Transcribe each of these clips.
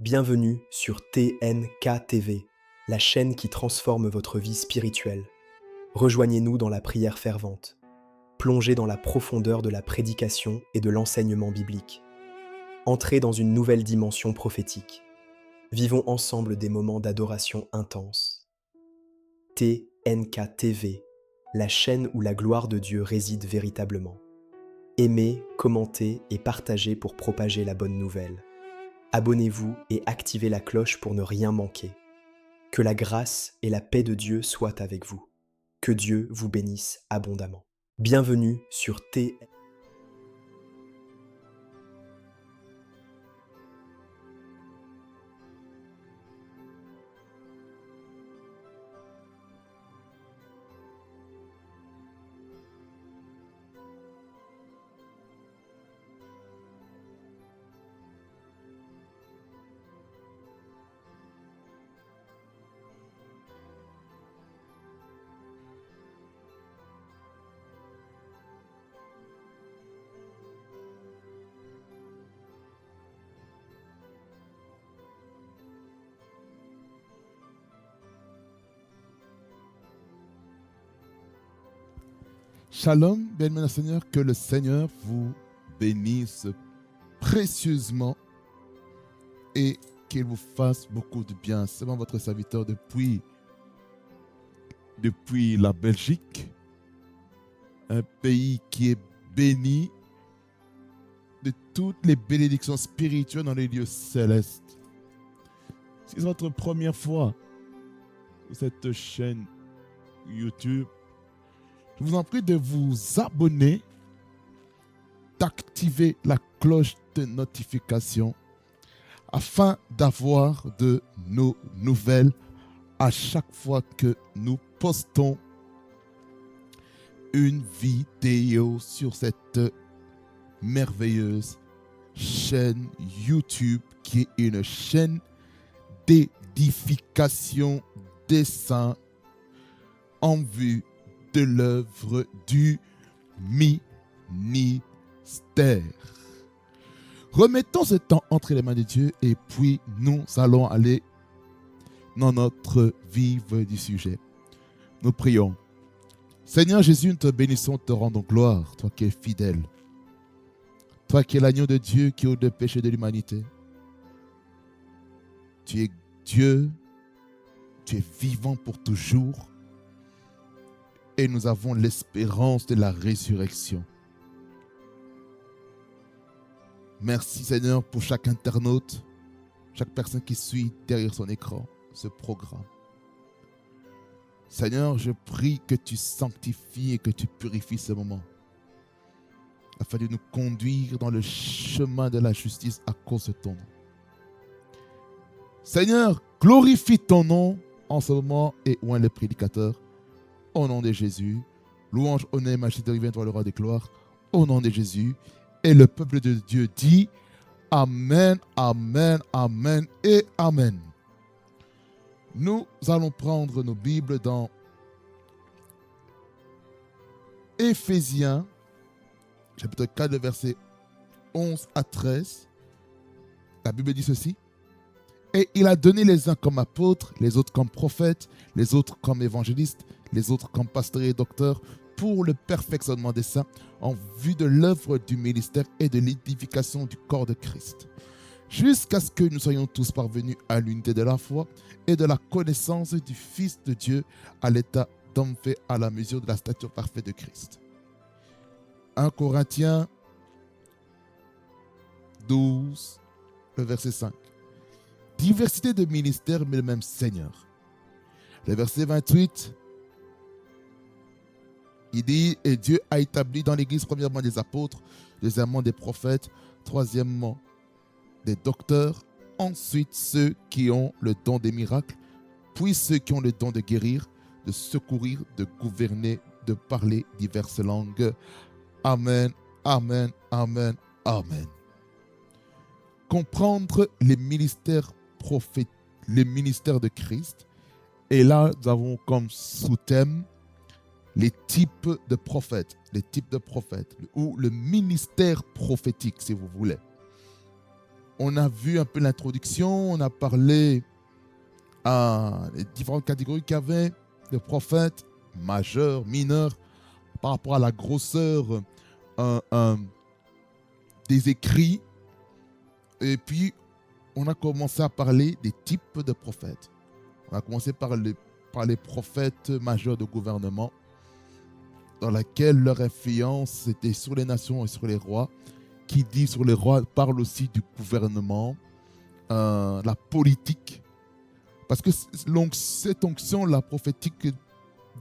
Bienvenue sur TNK TV, la chaîne qui transforme votre vie spirituelle. Rejoignez-nous dans la prière fervente. Plongez dans la profondeur de la prédication et de l'enseignement biblique. Entrez dans une nouvelle dimension prophétique. Vivons ensemble des moments d'adoration intense. TNK TV, la chaîne où la gloire de Dieu réside véritablement. Aimez, commentez et partagez pour propager la bonne nouvelle. Abonnez-vous et activez la cloche pour ne rien manquer. Que la grâce et la paix de Dieu soient avec vous. Que Dieu vous bénisse abondamment. Bienvenue sur TNK. Shalom, bien-aimés Seigneur, que le Seigneur vous bénisse précieusement et qu'il vous fasse beaucoup de bien. C'est moi votre serviteur depuis la Belgique, un pays qui est béni de toutes les bénédictions spirituelles dans les lieux célestes. Si c'est votre première fois sur cette chaîne YouTube, je vous en prie de vous abonner, d'activer la cloche de notification afin d'avoir de nos nouvelles à chaque fois que nous postons une vidéo sur cette merveilleuse chaîne YouTube qui est une chaîne d'édification des saints en vue de l'œuvre du ministère. Remettons ce temps entre les mains de Dieu et puis nous allons aller dans notre vif du sujet. Nous prions. Seigneur Jésus, nous te bénissons, te rendons gloire, toi qui es fidèle, toi qui es l'agneau de Dieu qui ôte le péché de l'humanité. Tu es Dieu, tu es vivant pour toujours. Et nous avons l'espérance de la résurrection. Merci Seigneur pour chaque internaute, chaque personne qui suit derrière son écran ce programme. Seigneur, je prie que tu sanctifies et que tu purifies ce moment afin de nous conduire dans le chemin de la justice à cause de ton nom. Seigneur, glorifie ton nom en ce moment et oint les prédicateurs. Au nom de Jésus, louange, honneur et majesté reviennent toi le roi des gloires. Au nom de Jésus, et le peuple de Dieu dit Amen, Amen, Amen et Amen. Nous allons prendre nos Bibles dans Éphésiens, chapitre 4, versets 11 à 13. La Bible dit ceci. Et il a donné les uns comme apôtres, les autres comme prophètes, les autres comme évangélistes, les autres comme pasteurs et docteurs, pour le perfectionnement des saints, en vue de l'œuvre du ministère et de l'édification du corps de Christ, jusqu'à ce que nous soyons tous parvenus à l'unité de la foi et de la connaissance du Fils de Dieu, à l'état d'homme fait à la mesure de la stature parfaite de Christ. 1 Corinthiens 12, le verset 5. Diversité de ministères, mais le même Seigneur. Le verset 28, il dit, et Dieu a établi dans l'Église premièrement des apôtres, deuxièmement des prophètes, troisièmement des docteurs, ensuite ceux qui ont le don des miracles, puis ceux qui ont le don de guérir, de secourir, de gouverner, de parler diverses langues. Amen, amen, amen, amen. Comprendre les ministères prophètes, les ministères de Christ. Et là, nous avons comme sous-thème les types de prophètes, ou le ministère prophétique, si vous voulez. on a vu un peu l'introduction, on a parlé des différentes catégories qu'il y avait de prophètes, majeurs, mineurs, par rapport à la grosseur des écrits. Et puis, on a commencé à parler des types de prophètes. On a commencé par les prophètes majeurs de gouvernement, dans laquelle leur influence était sur les nations et sur les rois. Qui dit sur les rois parle aussi du gouvernement, la politique. Parce que cette onction, la prophétique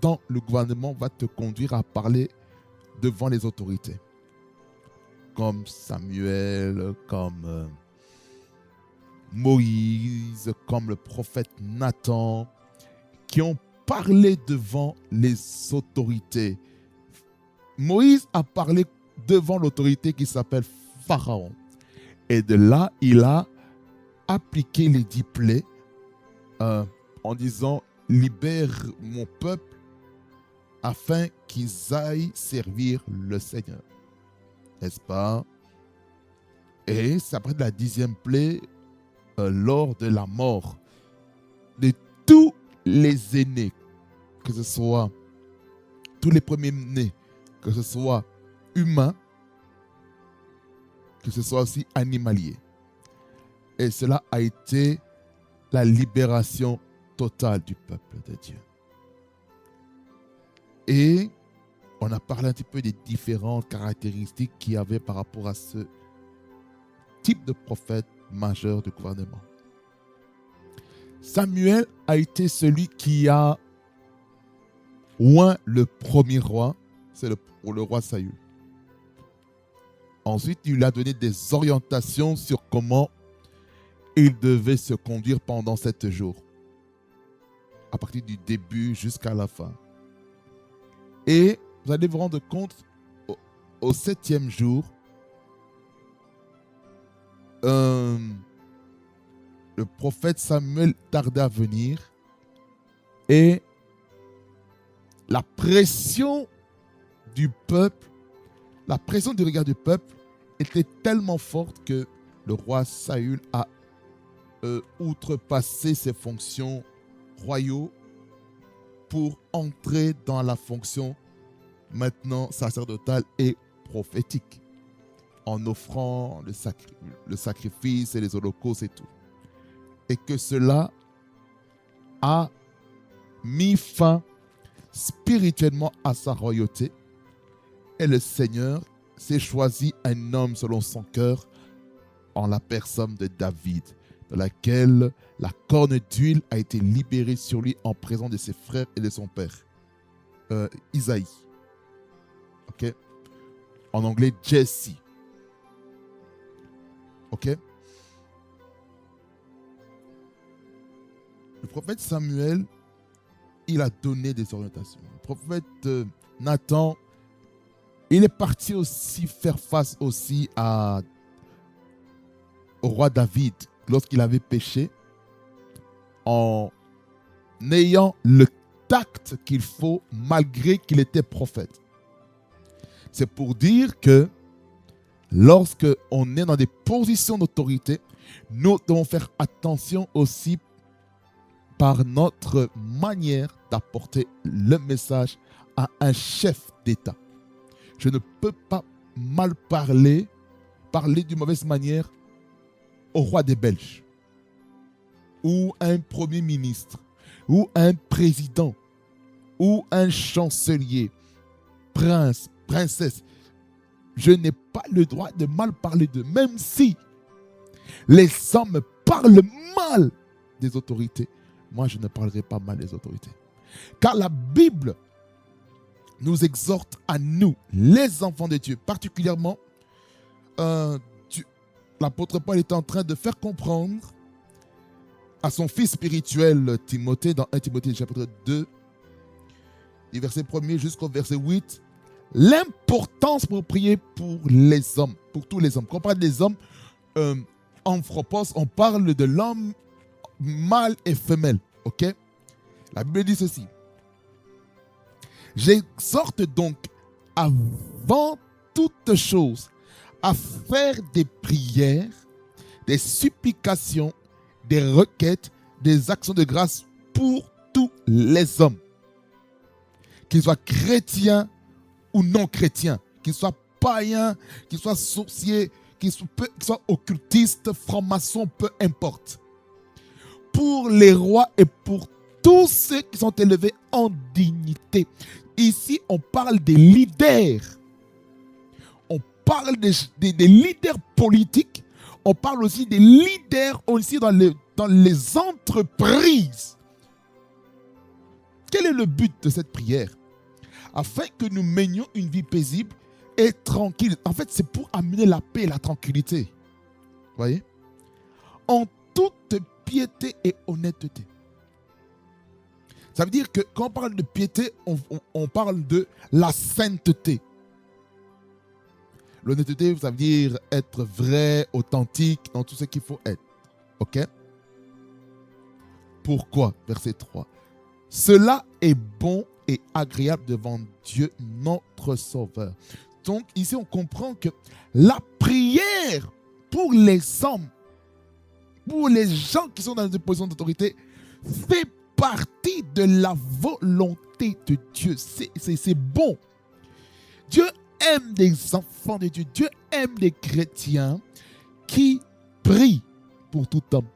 dans le gouvernement, va te conduire à parler devant les autorités. Comme Samuel, comme Moïse, comme le prophète Nathan, qui ont parlé devant les autorités. Moïse a parlé devant l'autorité qui s'appelle Pharaon. Et de là, il a appliqué les 10 plaies en disant « Libère mon peuple afin qu'ils aillent servir le Seigneur. » N'est-ce pas? Et c'est après la 10e plaie, lors de la mort de tous les aînés, que ce soit tous les premiers-nés, que ce soit humains, que ce soit aussi animalier. Et cela a été la libération totale du peuple de Dieu. Et on a parlé un petit peu des différentes caractéristiques qu'il y avait par rapport à ce type de prophète majeur de gouvernement. Samuel a été celui qui a oint le premier roi, c'est pour le roi Saül. Ensuite, il lui a donné des orientations sur comment il devait se conduire pendant 7 jours, à partir du début jusqu'à la fin. Et vous allez vous rendre compte, au 7e jour, le prophète Samuel tardait à venir et la pression du peuple, la pression du regard du peuple était tellement forte que le roi Saül a outrepassé ses fonctions royaux pour entrer dans la fonction maintenant sacerdotale et prophétique, en offrant le sacrifice et les holocaustes et tout. Et que cela a mis fin spirituellement à sa royauté. Et le Seigneur s'est choisi un homme selon son cœur en la personne de David, dans laquelle la corne d'huile a été libérée sur lui en présence de ses frères et de son père, Isaïe. Ok? En anglais, Jesse. Ok? Le prophète Samuel, il a donné des orientations. Le prophète Nathan, il est parti aussi faire face aussi au roi David lorsqu'il avait péché, en ayant le tact qu'il faut malgré qu'il était prophète. C'est pour dire que lorsque on est dans des positions d'autorité, nous devons faire attention aussi par notre manière d'apporter le message à un chef d'État. Je ne peux pas mal parler d'une mauvaise manière au roi des Belges, ou un premier ministre, ou un président, ou un chancelier, prince, princesse. Je n'ai pas le droit de mal parler d'eux, même si les hommes parlent mal des autorités. Moi, je ne parlerai pas mal des autorités. Car la Bible nous exhorte à nous, les enfants de Dieu, particulièrement, l'apôtre Paul est en train de faire comprendre à son fils spirituel Timothée, dans 1 Timothée chapitre 2, du verset 1er jusqu'au verset 8, l'importance pour prier pour les hommes, pour tous les hommes. Quand on parle des hommes, anthropos, on parle de l'homme mâle et femelle. Ok? La Bible dit ceci. J'exhorte donc avant toute chose à faire des prières, des supplications, des requêtes, des actions de grâce pour tous les hommes, qu'ils soient chrétiens ou non chrétiens, qu'ils soient païens, qu'ils soient sorciers, qu'ils soient occultistes, francs-maçons, peu importe. Pour les rois et pour tous ceux qui sont élevés en dignité. Ici, on parle des leaders. On parle des leaders politiques. On parle aussi des leaders aussi dans les entreprises. Quel est le but de cette prière? Afin que nous menions une vie paisible et tranquille. En fait, c'est pour amener la paix et la tranquillité. Vous voyez? En toute piété et honnêteté. Ça veut dire que quand on parle de piété, on parle de la sainteté. L'honnêteté, ça veut dire être vrai, authentique dans tout ce qu'il faut être. Ok? Pourquoi? Verset 3. Cela est bon et agréable devant Dieu, notre Sauveur. Donc, ici, on comprend que la prière pour les hommes, pour les gens qui sont dans des positions d'autorité, fait partie de la volonté de Dieu. C'est bon. Dieu aime des enfants de Dieu. Dieu aime des chrétiens qui prient pour tout homme.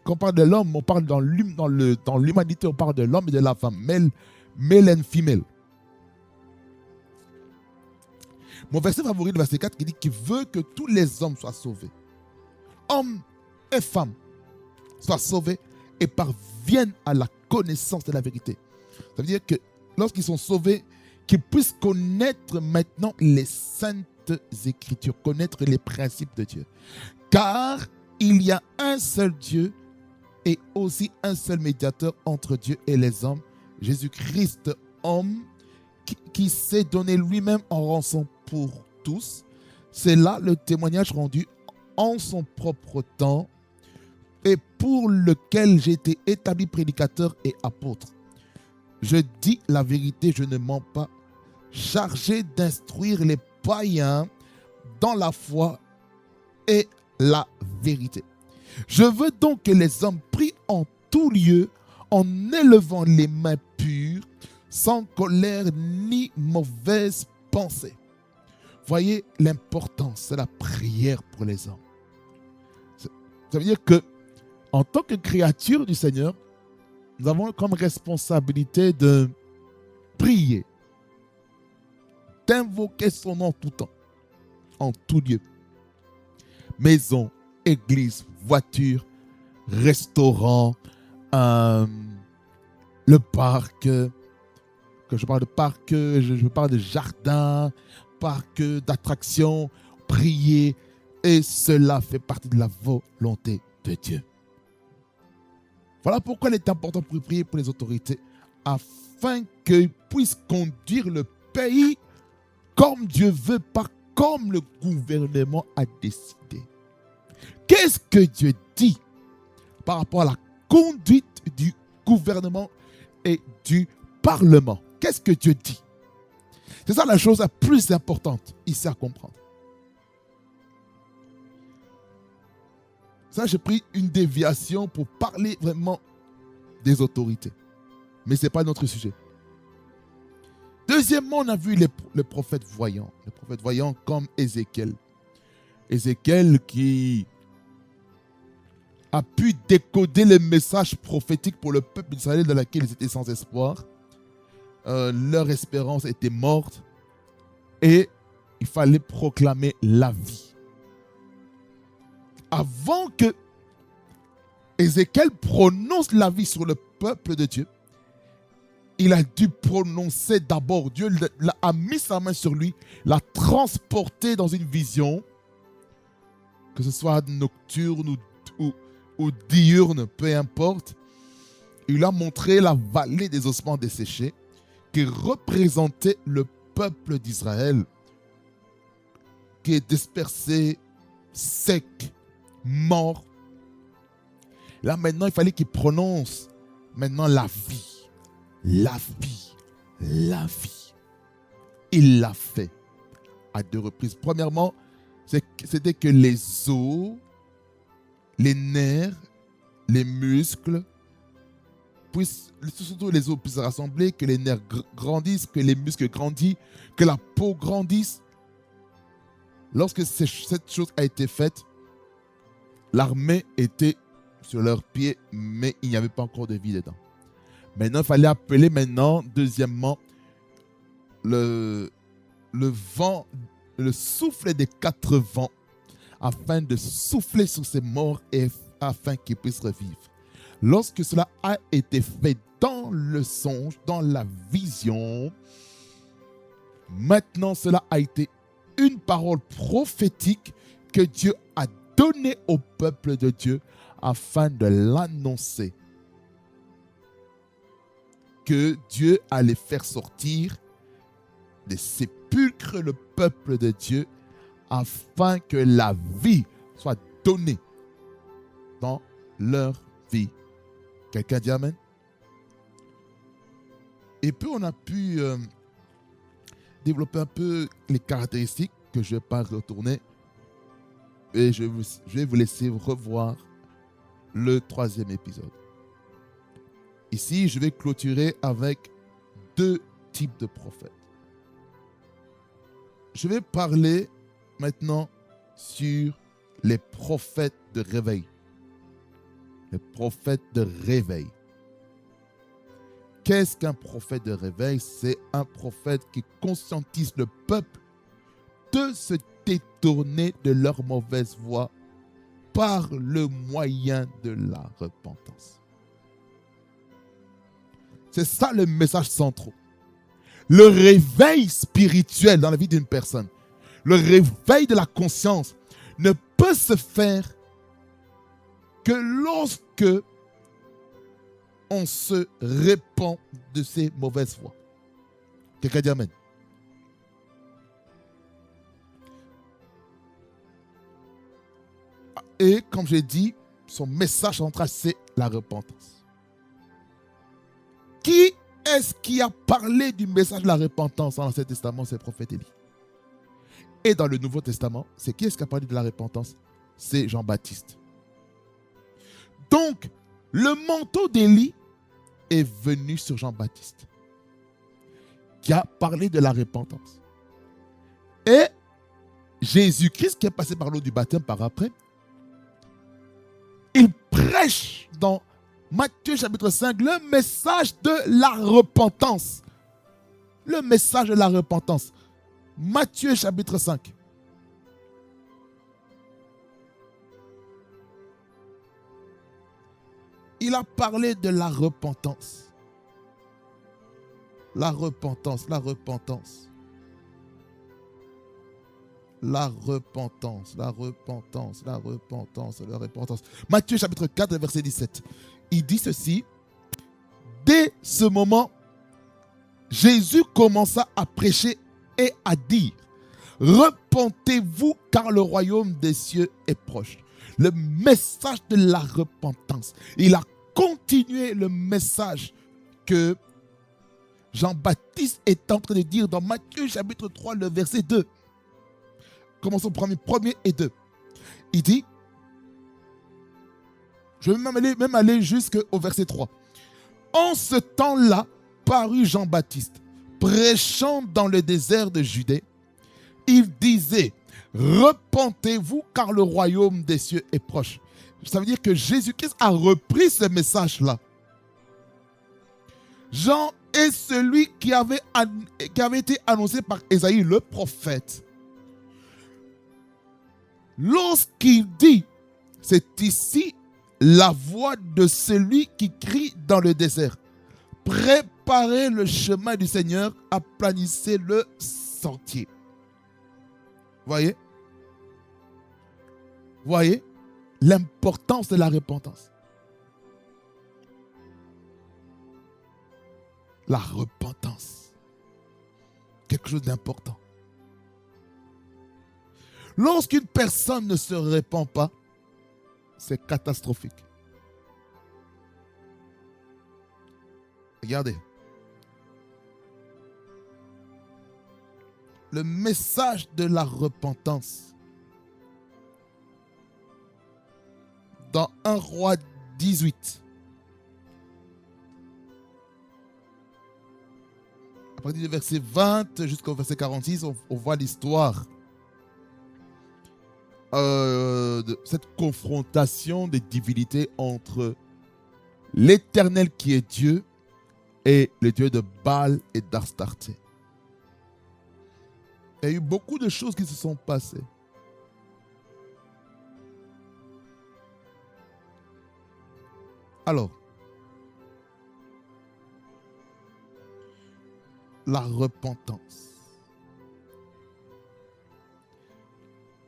Quand on parle de l'homme, on parle dans l'humanité, on parle de l'homme et de la femme. Male and female. Mon verset favori, le verset 4, qui dit qu'il veut que tous les hommes soient sauvés. Hommes et femmes soient sauvés et parviennent à la connaissance de la vérité. Ça veut dire que lorsqu'ils sont sauvés, qu'ils puissent connaître maintenant les saintes écritures, connaître les principes de Dieu. Car il y a un seul Dieu et aussi un seul médiateur entre Dieu et les hommes, Jésus-Christ, homme, qui s'est donné lui-même en rançon pour tous. C'est là le témoignage rendu en son propre temps et pour lequel j'ai été établi prédicateur et apôtre. Je dis la vérité, je ne mens pas, chargé d'instruire les païens dans la foi et la vérité. Je veux donc que les hommes prient en tout lieu, en élevant les mains pures, sans colère ni mauvaise pensée. Voyez l'importance de la prière pour les hommes. Ça veut dire que, en tant que créature du Seigneur, nous avons comme responsabilité de prier, d'invoquer son nom tout temps, en tout lieu. Maison, église, voiture, restaurant, le parc, que je parle de parc, je parle de jardin, parc d'attractions, prier, et cela fait partie de la volonté de Dieu. Voilà pourquoi il est important de prier pour les autorités, afin qu'ils puissent conduire le pays comme Dieu veut, pas comme le gouvernement a décidé. Qu'est-ce que Dieu dit par rapport à la conduite du gouvernement et du Parlement? Qu'est-ce que Dieu dit? C'est ça la chose la plus importante ici à comprendre. Ça, j'ai pris une déviation pour parler vraiment des autorités. Mais ce n'est pas notre sujet. Deuxièmement, on a vu les prophètes voyants. Les prophètes voyants comme Ézéchiel. Ézéchiel qui a pu décoder les messages prophétiques pour le peuple d'Israël dans lequel ils étaient sans espoir. Leur espérance était morte et il fallait proclamer la vie. Avant que Ézéchiel prononce la vie sur le peuple de Dieu, il a dû prononcer d'abord. Dieu a mis sa main sur lui, l'a transporté dans une vision, que ce soit nocturne ou diurne, peu importe. Il lui a montré la vallée des ossements desséchés qui représentait le peuple d'Israël, qui est dispersé, sec, mort. Là maintenant, il fallait qu'il prononce maintenant la vie. La vie. La vie. Il l'a fait à deux reprises. Premièrement, c'était que les eaux les nerfs, les muscles, surtout les os puissent se rassembler, que les nerfs grandissent, que les muscles grandissent, que la peau grandisse. Lorsque cette chose a été faite, l'armée était sur leurs pieds, mais il n'y avait pas encore de vie dedans. Maintenant, il fallait appeler deuxièmement, le vent, le souffle des 4 vents, afin de souffler sur ces morts et afin qu'ils puissent revivre. Lorsque cela a été fait dans le songe, dans la vision, maintenant cela a été une parole prophétique que Dieu a donnée au peuple de Dieu afin de l'annoncer. Que Dieu allait faire sortir des sépulcres le peuple de Dieu afin que la vie soit donnée dans leur vie. Quelqu'un dit Amen? Et puis on a pu développer un peu les caractéristiques que je ne vais pas retourner. Et je vais vous laisser revoir le 3e épisode. Ici, je vais clôturer avec 2 types de prophètes. Je vais parler maintenant sur les prophètes de réveil. Les prophètes de réveil. Qu'est-ce qu'un prophète de réveil? C'est un prophète qui conscientise le peuple de se détourner de leur mauvaise voie par le moyen de la repentance. C'est ça le message central. Le réveil spirituel dans la vie d'une personne, le réveil de la conscience ne peut se faire que lorsque on se répand de ses mauvaises voies. Quelqu'un dit Amen. Et comme j'ai dit, son message central, c'est la repentance. Qui est-ce qui a parlé du message de la repentance dans l'Ancien Testament? C'est le prophète Élie. Et dans le Nouveau Testament, c'est qui est-ce qui a parlé de la repentance? C'est Jean-Baptiste. Donc, le manteau d'Élie est venu sur Jean-Baptiste, qui a parlé de la repentance. Et Jésus-Christ, qui est passé par l'eau du baptême par après, il prêche dans Matthieu chapitre 5 le message de la repentance. Le message de la repentance. Matthieu chapitre 5. Il a parlé de la repentance. La repentance, la repentance. La repentance, la repentance, la repentance, la repentance. Matthieu chapitre 4, verset 17. Il dit ceci. Dès ce moment, Jésus commença à prêcher et à dire: repentez-vous car le royaume des cieux est proche. Le message de la repentance. Il a continué le message que Jean-Baptiste est en train de dire dans Matthieu chapitre 3, le verset 2. Commençons premier et 2. Il dit, je vais même aller jusqu'au verset 3. En ce temps-là, parut Jean-Baptiste, prêchant dans le désert de Judée. Il disait: repentez-vous car le royaume des cieux est proche. Ça veut dire que Jésus-Christ a repris ce message-là. Jean est celui qui avait été annoncé par Ésaïe le prophète. Lorsqu'il dit, c'est ici la voix de celui qui crie dans le désert: préparez le chemin du Seigneur, aplanissez le sentier. Voyez? Voyez l'importance de la repentance. La repentance. Quelque chose d'important. Lorsqu'une personne ne se répand pas, c'est catastrophique. Regardez. Le message de la repentance dans 1 Roi 18. À partir du verset 20 jusqu'au verset 46, on voit l'histoire de cette confrontation des divinités entre l'Éternel qui est Dieu et le Dieu de Baal et d'Astarté. Il y a eu beaucoup de choses qui se sont passées. Alors, la repentance.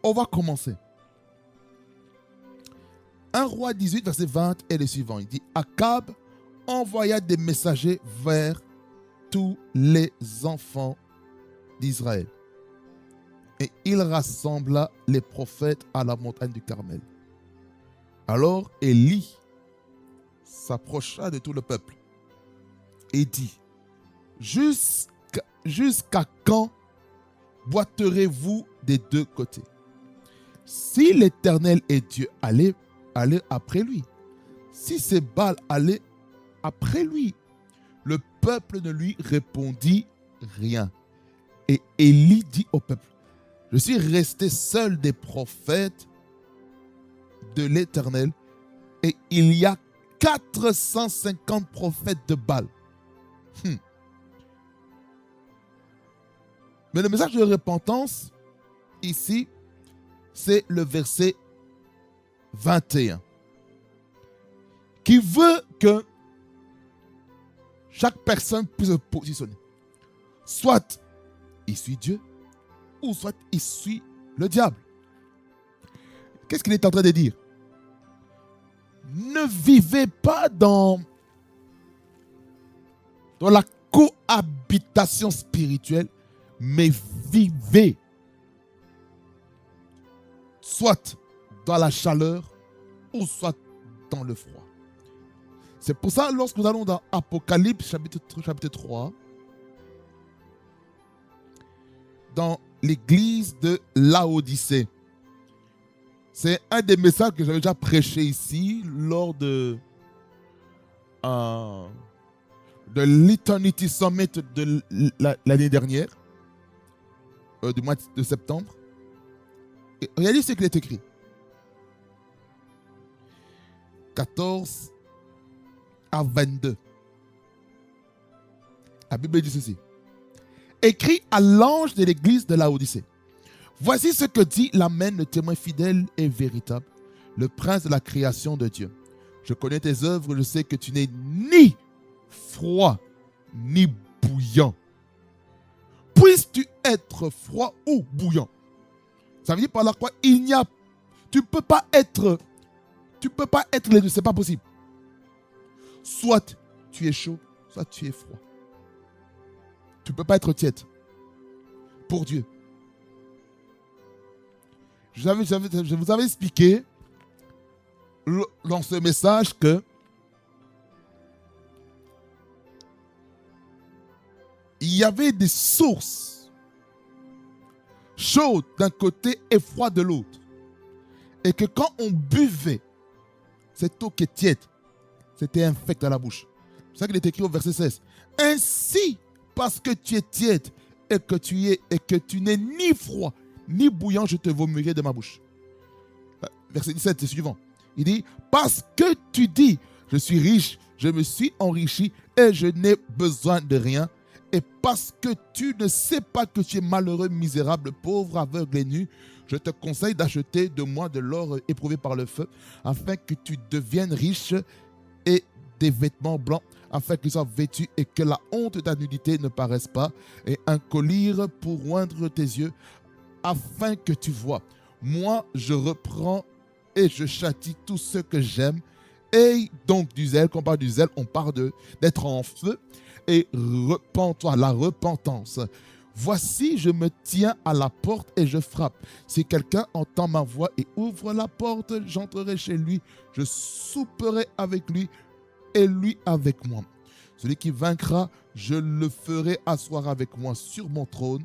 On va commencer. 1 Roi 18, verset 20 est le suivant. Il dit, Akab envoya des messagers vers tous les enfants d'Israël. Et il rassembla les prophètes à la montagne du Carmel. Alors Élie s'approcha de tout le peuple et dit, jusqu'à quand boiterez-vous des deux côtés? Si l'Éternel est Dieu, allez après lui. Si c'est Baal, allez après lui. Le peuple ne lui répondit rien. Et Élie dit au peuple, je suis resté seul des prophètes de l'Éternel et il y a 450 prophètes de Baal. Mais le message de repentance, ici, c'est le verset 21, qui veut que chaque personne puisse se positionner. Soit il suit Dieu, ou soit il suit le diable. Qu'est-ce qu'il est en train de dire? Ne vivez pas dans la cohabitation spirituelle, mais vivez soit dans la chaleur ou soit dans le froid. C'est pour ça, lorsque nous allons dans Apocalypse chapitre 3, dans l'église de Laodicée, c'est un des messages que j'avais déjà prêché ici lors de l'Eternity Summit de l'année dernière, du mois de septembre. Et regardez ce qu'il est écrit. 14 à 22. La Bible dit ceci. Écrit à l'ange de l'église de Laodicée. Voici ce que dit l'Amen, le témoin fidèle et véritable, le prince de la création de Dieu. Je connais tes œuvres, je sais que tu n'es ni froid ni bouillant. Puisses-tu être froid ou bouillant? Ça veut dire par là quoi? Tu ne peux pas être les deux, ce n'est pas possible. Soit tu es chaud, soit tu es froid. Tu ne peux pas être tiède pour Dieu. Je vous avais expliqué dans ce message que il y avait des sources chaudes d'un côté et froides de l'autre. Et que quand on buvait cette eau qui est tiède, c'était infect à la bouche. C'est ça qu'il est écrit au verset 16. Ainsi, parce que tu es tiède et que tu n'es ni froid ni bouillant, je te vomirai de ma bouche. Verset 17, c'est suivant. Il dit, parce que tu dis, je suis riche, je me suis enrichi et je n'ai besoin de rien. Et parce que tu ne sais pas que tu es malheureux, misérable, pauvre, aveugle et nu, je te conseille d'acheter de moi de l'or éprouvé par le feu, afin que tu deviennes riche, et des vêtements blancs, afin qu'ils soient vêtus et que la honte de ta nudité ne paraisse pas, et un collier pour oindre tes yeux, afin que tu vois. Moi, je reprends et je châtie tous ceux que j'aime. Et donc du zèle, quand on parle du zèle, on parle d'être en feu. Et repens-toi, la repentance. Voici, je me tiens à la porte et je frappe. Si quelqu'un entend ma voix et ouvre la porte, j'entrerai chez lui, je souperai avec lui et lui avec moi. Celui qui vaincra, je le ferai asseoir avec moi sur mon trône,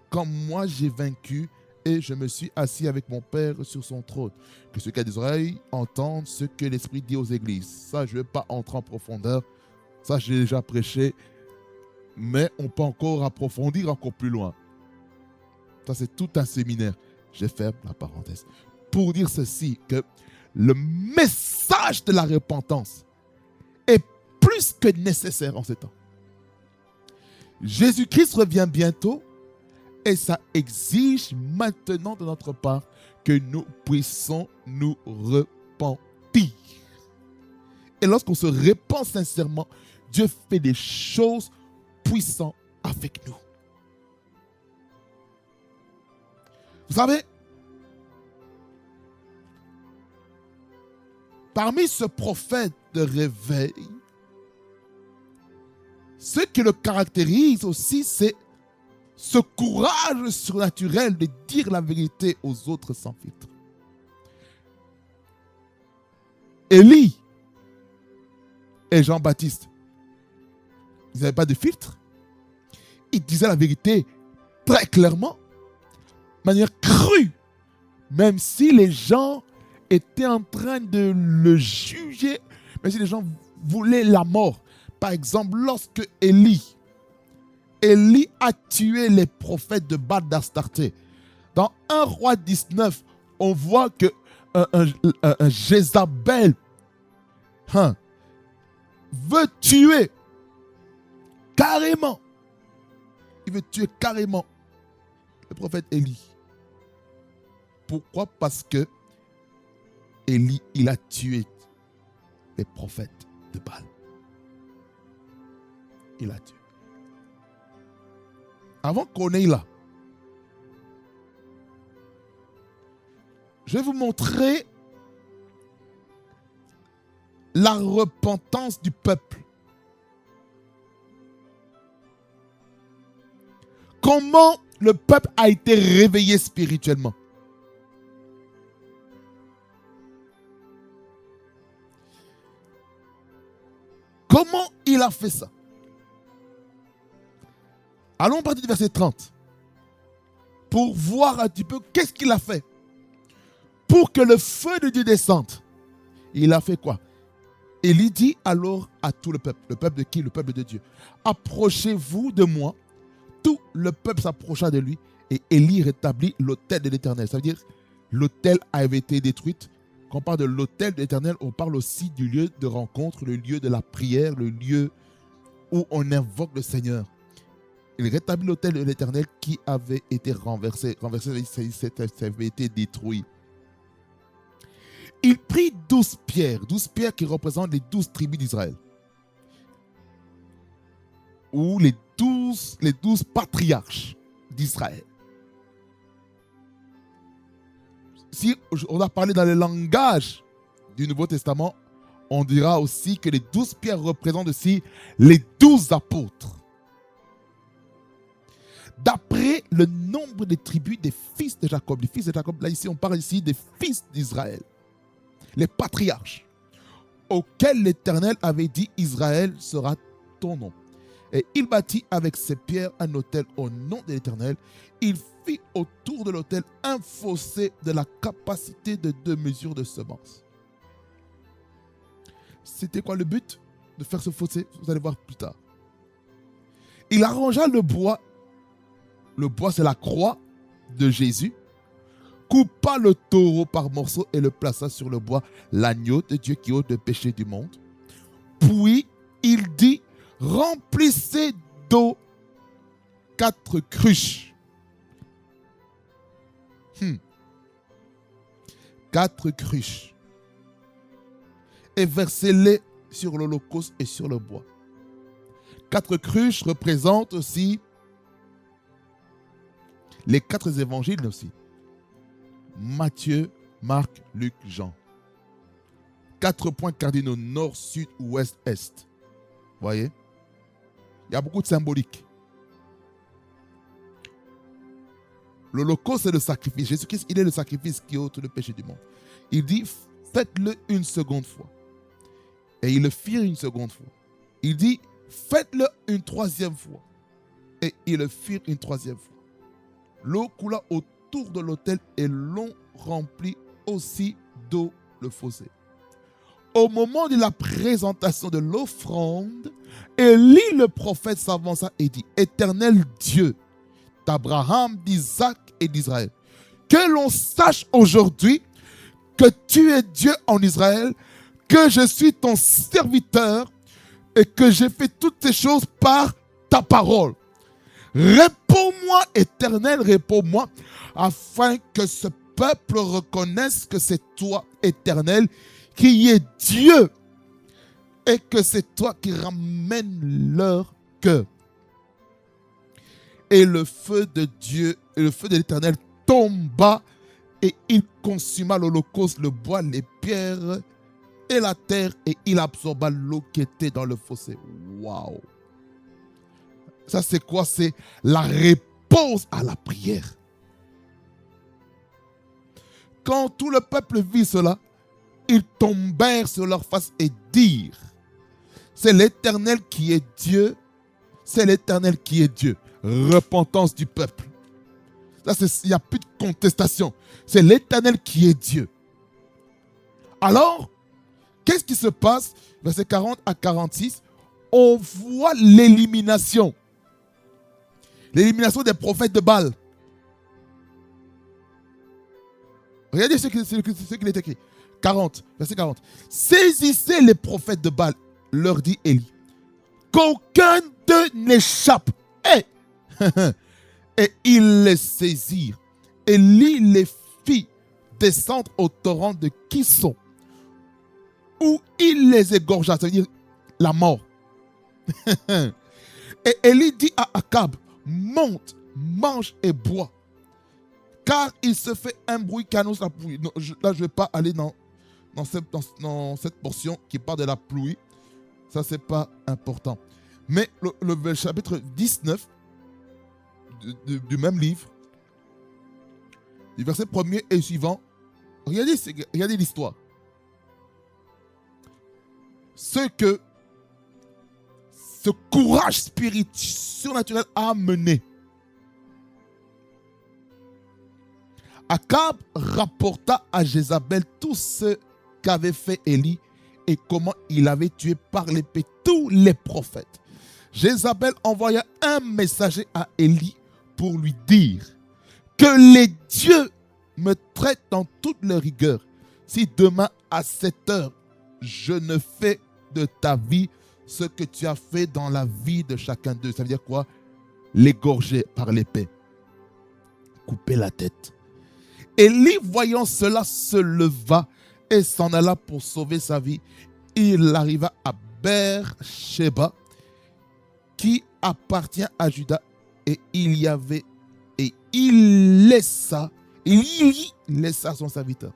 comme moi j'ai vaincu et je me suis assis avec mon Père sur son trône. Que ceux qui ont des oreilles entendent ce que l'Esprit dit aux églises. Ça, je ne vais pas entrer en profondeur. Ça, j'ai déjà prêché. Mais on peut encore approfondir encore plus loin. Ça, c'est tout un séminaire. Je ferme la parenthèse. Pour dire ceci, que le message de la repentance est plus que nécessaire en ce temps. Jésus-Christ revient bientôt et ça exige maintenant de notre part que nous puissions nous repentir. Et lorsqu'on se repent sincèrement, Dieu fait des choses puissantes avec nous. Vous savez, parmi ce prophète de réveil, ce qui le caractérise aussi, c'est ce courage surnaturel de dire la vérité aux autres sans filtre. Élie et Jean-Baptiste, ils n'avaient pas de filtre. Ils disaient la vérité très clairement, de manière crue, même si les gens étaient en train de le juger, même si les gens voulaient la mort. Par exemple, lorsque Élie a tué les prophètes de Baal d'Astarté. Dans 1 Roi 19, on voit que un Jézabel veut tuer carrément. Il veut tuer carrément le prophète Élie. Pourquoi? Parce que Élie, il a tué les prophètes de Baal. Il a tué. Avant qu'on aille là, je vais vous montrer la repentance du peuple. Comment le peuple a été réveillé spirituellement. Comment il a fait ça? Allons partir du verset 30 pour voir un petit peu qu'est-ce qu'il a fait pour que le feu de Dieu descende. Il a fait quoi? Élie dit alors à tout le peuple de qui? Le peuple de Dieu. Approchez-vous de moi. Tout le peuple s'approcha de lui et Élie rétablit l'autel de l'Éternel. Ça veut dire l'autel avait été détruit. Quand on parle de l'autel de l'Éternel, on parle aussi du lieu de rencontre, le lieu de la prière, le lieu où on invoque le Seigneur. Il rétablit l'autel de l'Éternel qui avait été renversé. Ça avait été détruit. Il prit 12 pierres qui représentent les 12 tribus d'Israël. Ou les 12 patriarches d'Israël. Si on a parlé dans le langage du Nouveau Testament, on dira aussi que les 12 pierres représentent aussi les 12 apôtres. D'après le nombre des tribus des fils de Jacob. Les fils de Jacob, là ici, on parle ici des fils d'Israël. Les patriarches, auxquels l'Éternel avait dit, Israël sera ton nom. Et il bâtit avec ses pierres un autel au nom de l'Éternel. Il fit autour de l'autel un fossé de la capacité de 2 mesures de semence. C'était quoi le but de faire ce fossé? Vous allez voir plus tard. Il arrangea le bois. Le bois, c'est la croix de Jésus. Coupa le taureau par morceaux et le plaça sur le bois, l'agneau de Dieu qui ôte le péché du monde. Puis il dit, remplissez d'eau 4 cruches. 4 cruches. Et versez-les sur l'holocauste et sur le bois. 4 cruches représentent aussi les 4 évangiles aussi. Matthieu, Marc, Luc, Jean. 4 points cardinaux, nord, sud, ouest, est. Vous voyez? Il y a beaucoup de symbolique. L'holocauste, c'est le sacrifice. Jésus-Christ, il est le sacrifice qui ôte le péché du monde. Il dit, faites-le une seconde fois. Et ils le firent une seconde fois. Il dit, faites-le une troisième fois. Et ils le firent une troisième fois. L'eau coula autour autour de l'autel et l'on remplit aussi d'eau le fossé. Au moment de la présentation de l'offrande, Élie le prophète s'avança et dit: Éternel Dieu d'Abraham, d'Isaac et d'Israël, que l'on sache aujourd'hui que tu es Dieu en Israël, que je suis ton serviteur et que j'ai fait toutes ces choses par ta parole. Réponds-moi, Éternel, réponds-moi, afin que ce peuple reconnaisse que c'est toi, Éternel, qui est Dieu et que c'est toi qui ramènes leur cœur. Et le feu de Dieu, et le feu de l'Éternel tomba et il consuma l'holocauste, le bois, les pierres et la terre et il absorba l'eau qui était dans le fossé. Waouh! Ça c'est quoi? C'est la réponse à la prière. Quand tout le peuple vit cela, ils tombèrent sur leur face et dirent: c'est l'Éternel qui est Dieu, c'est l'Éternel qui est Dieu. Repentance du peuple. Là, il n'y a plus de contestation. C'est l'Éternel qui est Dieu. Alors, qu'est-ce qui se passe? Versets 40 à 46, on voit l'élimination. L'élimination des prophètes de Baal. Regardez ce qu'il est écrit. 40, verset 40. Saisissez les prophètes de Baal, leur dit Élie, qu'aucun d'eux n'échappe. Hey! Et ils les saisirent. Élie les fit descendre au torrent de Kison, où il les égorgea, ça veut dire la mort. Et Élie dit à Akab: monte, mange et bois, car il se fait un bruit qui annonce la pluie. Non, là, je ne vais pas aller dans cette portion qui parle de la pluie. Ça, ce n'est pas important. Mais le chapitre 19 du même livre, du verset 1er et suivant, regardez l'histoire. Ce courage spirituel surnaturel a mené. Akab rapporta à Jézabel tout ce qu'avait fait Élie et comment il avait tué par l'épée tous les prophètes. Jézabel envoya un messager à Élie pour lui dire: que les dieux me traitent dans toute leur rigueur si demain à cette heure je ne fais de ta vie ce que tu as fait dans la vie de chacun d'eux. Ça veut dire quoi? L'égorger par l'épée, couper la tête. Élie, voyant cela, se leva et s'en alla pour sauver sa vie. Il arriva à Beer-Sheba, qui appartient à Juda, et il laissa son serviteur.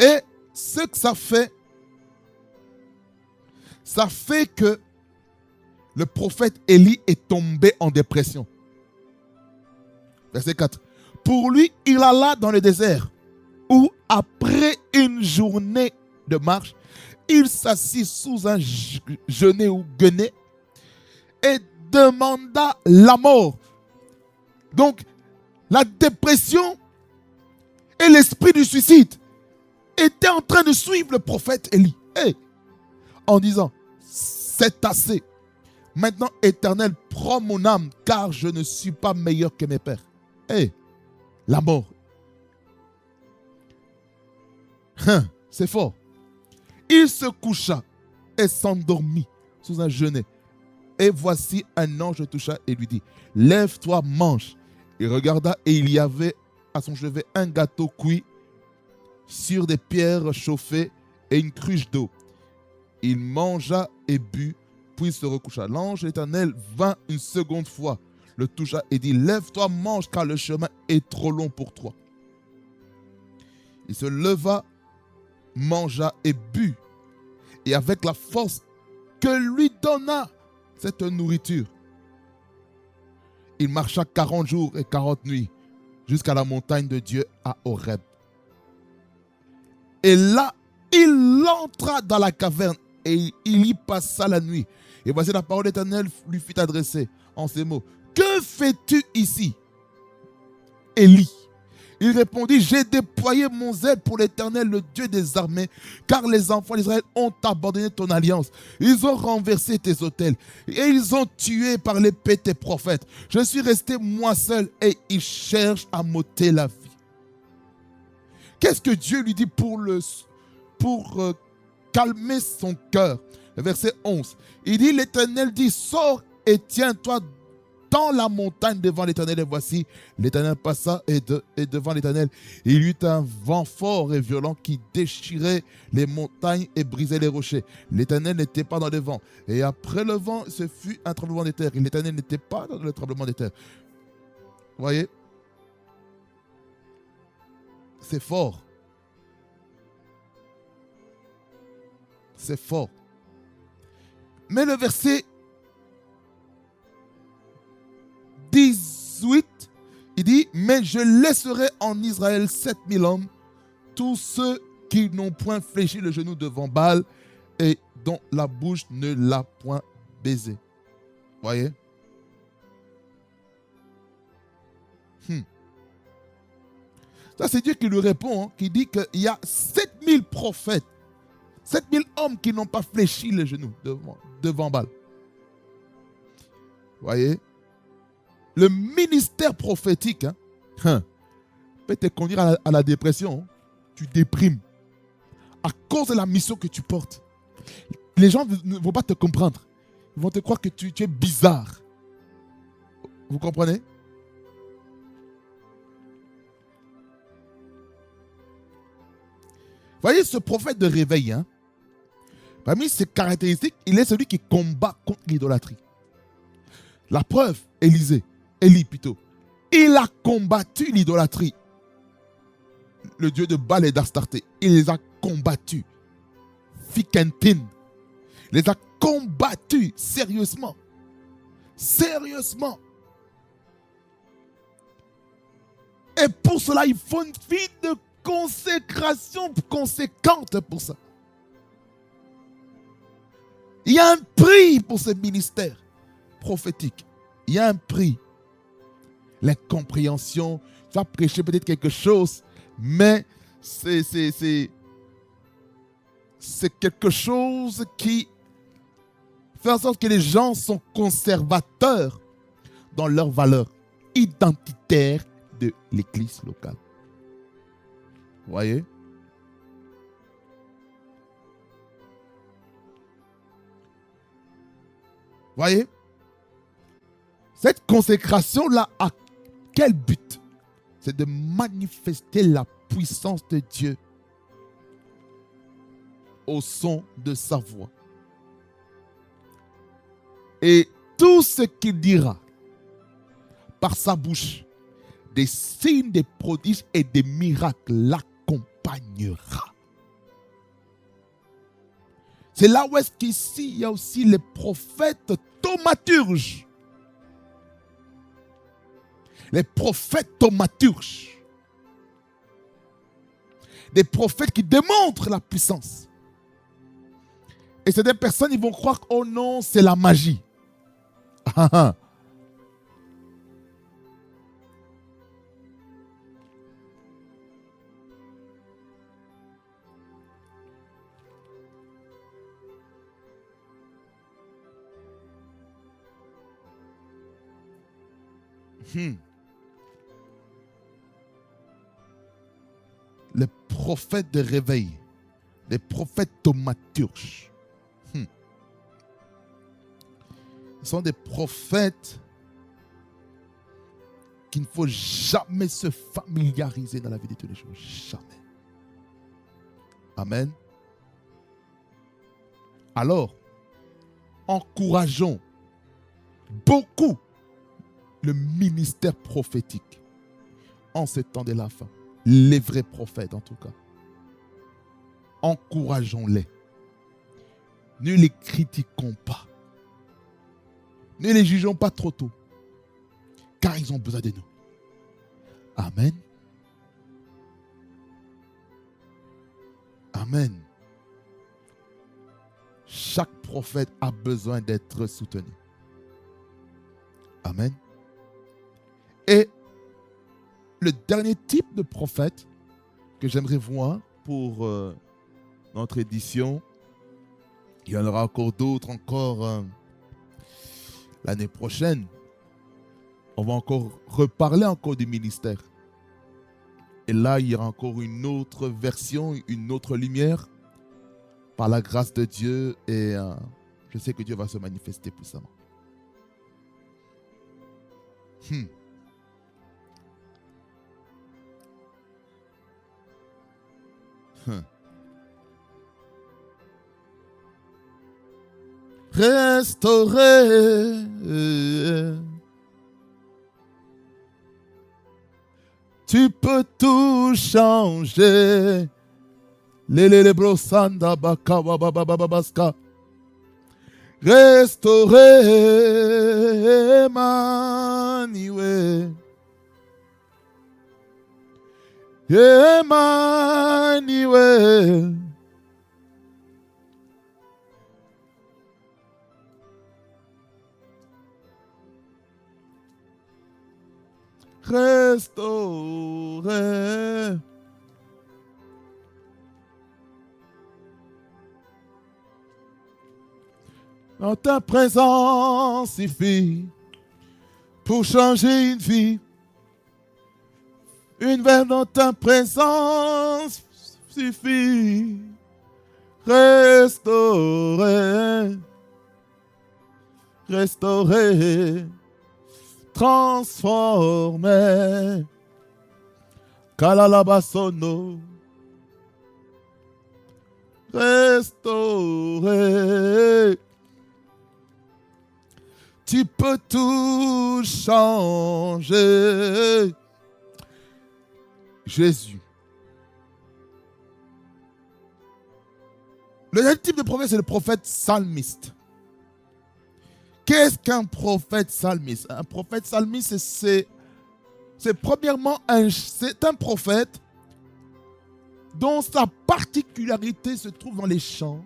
Et ce que ça fait que le prophète Élie est tombé en dépression. Verset 4. Pour lui, il alla dans le désert, où après une journée de marche, il s'assit sous un genêt ou guenêt et demanda la mort. Donc, la dépression et l'esprit du suicide étaient en train de suivre le prophète Élie. En disant: c'est assez. Maintenant, Éternel, prends mon âme, car je ne suis pas meilleur que mes pères. La mort. C'est fort. Il se coucha et s'endormit sous un genêt. Et voici un ange le toucha et lui dit: lève-toi, mange. Il regarda et il y avait à son chevet un gâteau cuit sur des pierres chauffées et une cruche d'eau. Il mangea et but, puis se recoucha. L'ange de l'Éternel vint une seconde fois, le toucha et dit: lève-toi, mange, car le chemin est trop long pour toi. Il se leva, mangea et but. Et avec la force que lui donna cette nourriture, il marcha 40 jours et 40 nuits jusqu'à la montagne de Dieu à Horeb. Et là, il entra dans la caverne et il y passa la nuit. Et voici la parole d'Éternel lui fut adressée en ces mots. Que fais-tu ici, Élie? Il répondit, j'ai déployé mon zèle pour l'Éternel, le Dieu des armées, car les enfants d'Israël ont abandonné ton alliance. Ils ont renversé tes autels et ils ont tué par l'épée tes prophètes. Je suis resté moi seul et ils cherchent à m'ôter la vie. Qu'est-ce que Dieu lui dit pour calmer son cœur? Le verset 11. Il dit, l'Éternel dit, sors et tiens-toi dans la montagne devant l'Éternel. Et voici, l'Éternel passa et devant l'Éternel, il y eut un vent fort et violent qui déchirait les montagnes et brisait les rochers. L'Éternel n'était pas dans le vent. Et après le vent, ce fut un tremblement de terre. Et l'Éternel n'était pas dans le tremblement de terre. Vous voyez? C'est fort. C'est fort. Mais le verset 18, il dit, mais je laisserai en Israël 7000 hommes, tous ceux qui n'ont point fléchi le genou devant Baal et dont la bouche ne l'a point baisé. Voyez? Ça, c'est Dieu qui lui répond, qui dit qu'il y a 7000 prophètes, 7000 hommes qui n'ont pas fléchi le genou devant Baal. Voyez? Le ministère prophétique peut te conduire à la dépression. Tu déprimes à cause de la mission que tu portes. Les gens ne vont pas te comprendre. Ils vont te croire que tu es bizarre. Vous comprenez? Voyez ce prophète de réveil, parmi ses caractéristiques, il est celui qui combat contre l'idolâtrie. La preuve, Élie plutôt, il a combattu l'idolâtrie. Le dieu de Baal et d'Astarté, il les a combattus. Fikentin, il les a combattus sérieusement. Sérieusement. Et pour cela, il faut une vie de consécration conséquente pour ça. Il y a un prix pour ce ministère prophétique. Il y a un prix. L'incompréhension, tu vas prêcher peut-être quelque chose, mais c'est quelque chose qui fait en sorte que les gens sont conservateurs dans leurs valeurs identitaires de l'église locale. Vous voyez? Voyez? Cette consécration-là a quel but? C'est de manifester la puissance de Dieu au son de sa voix. Et tout ce qu'il dira par sa bouche, des signes, des prodiges et des miracles l'accompagnera. C'est là où est-ce qu'ici, il y a aussi les prophètes thaumaturges. Les prophètes thaumaturges. Des prophètes qui démontrent la puissance. Et c'est des personnes, ils vont croire, oh non, c'est la magie. Les prophètes de réveil, les prophètes thaumaturges. Ce sont des prophètes qu'il ne faut jamais se familiariser dans la vie de tous les jours. Jamais. Amen. Alors, encourageons beaucoup le ministère prophétique en ce temps de la fin. Les vrais prophètes en tout cas. Encourageons-les. Ne les critiquons pas. Ne les jugeons pas trop tôt. Car ils ont besoin de nous. Amen. Amen. Chaque prophète a besoin d'être soutenu. Amen. Et le dernier type de prophète que j'aimerais voir pour notre édition, il y en aura encore d'autres l'année prochaine. On va encore reparler du ministère. Et là, il y aura encore une autre version, une autre lumière par la grâce de Dieu. Et je sais que Dieu va se manifester puissamment. Restaurer. Tu peux tout changer. Lelele brosanda baka babababaska. Restaurer Emmanuel. Emmanuel. Restaurer. Dans ta présence suffit pour changer une vie. Une vers dans ta présence suffit. Restaurer. Restaurer. Transformer. Kalalabasono. Restaurer. Tu peux tout changer. Jésus. Le deuxième type de prophète, c'est le prophète psalmiste. Qu'est-ce qu'un prophète psalmiste? Un prophète psalmiste, c'est premièrement un prophète dont sa particularité se trouve dans les chants,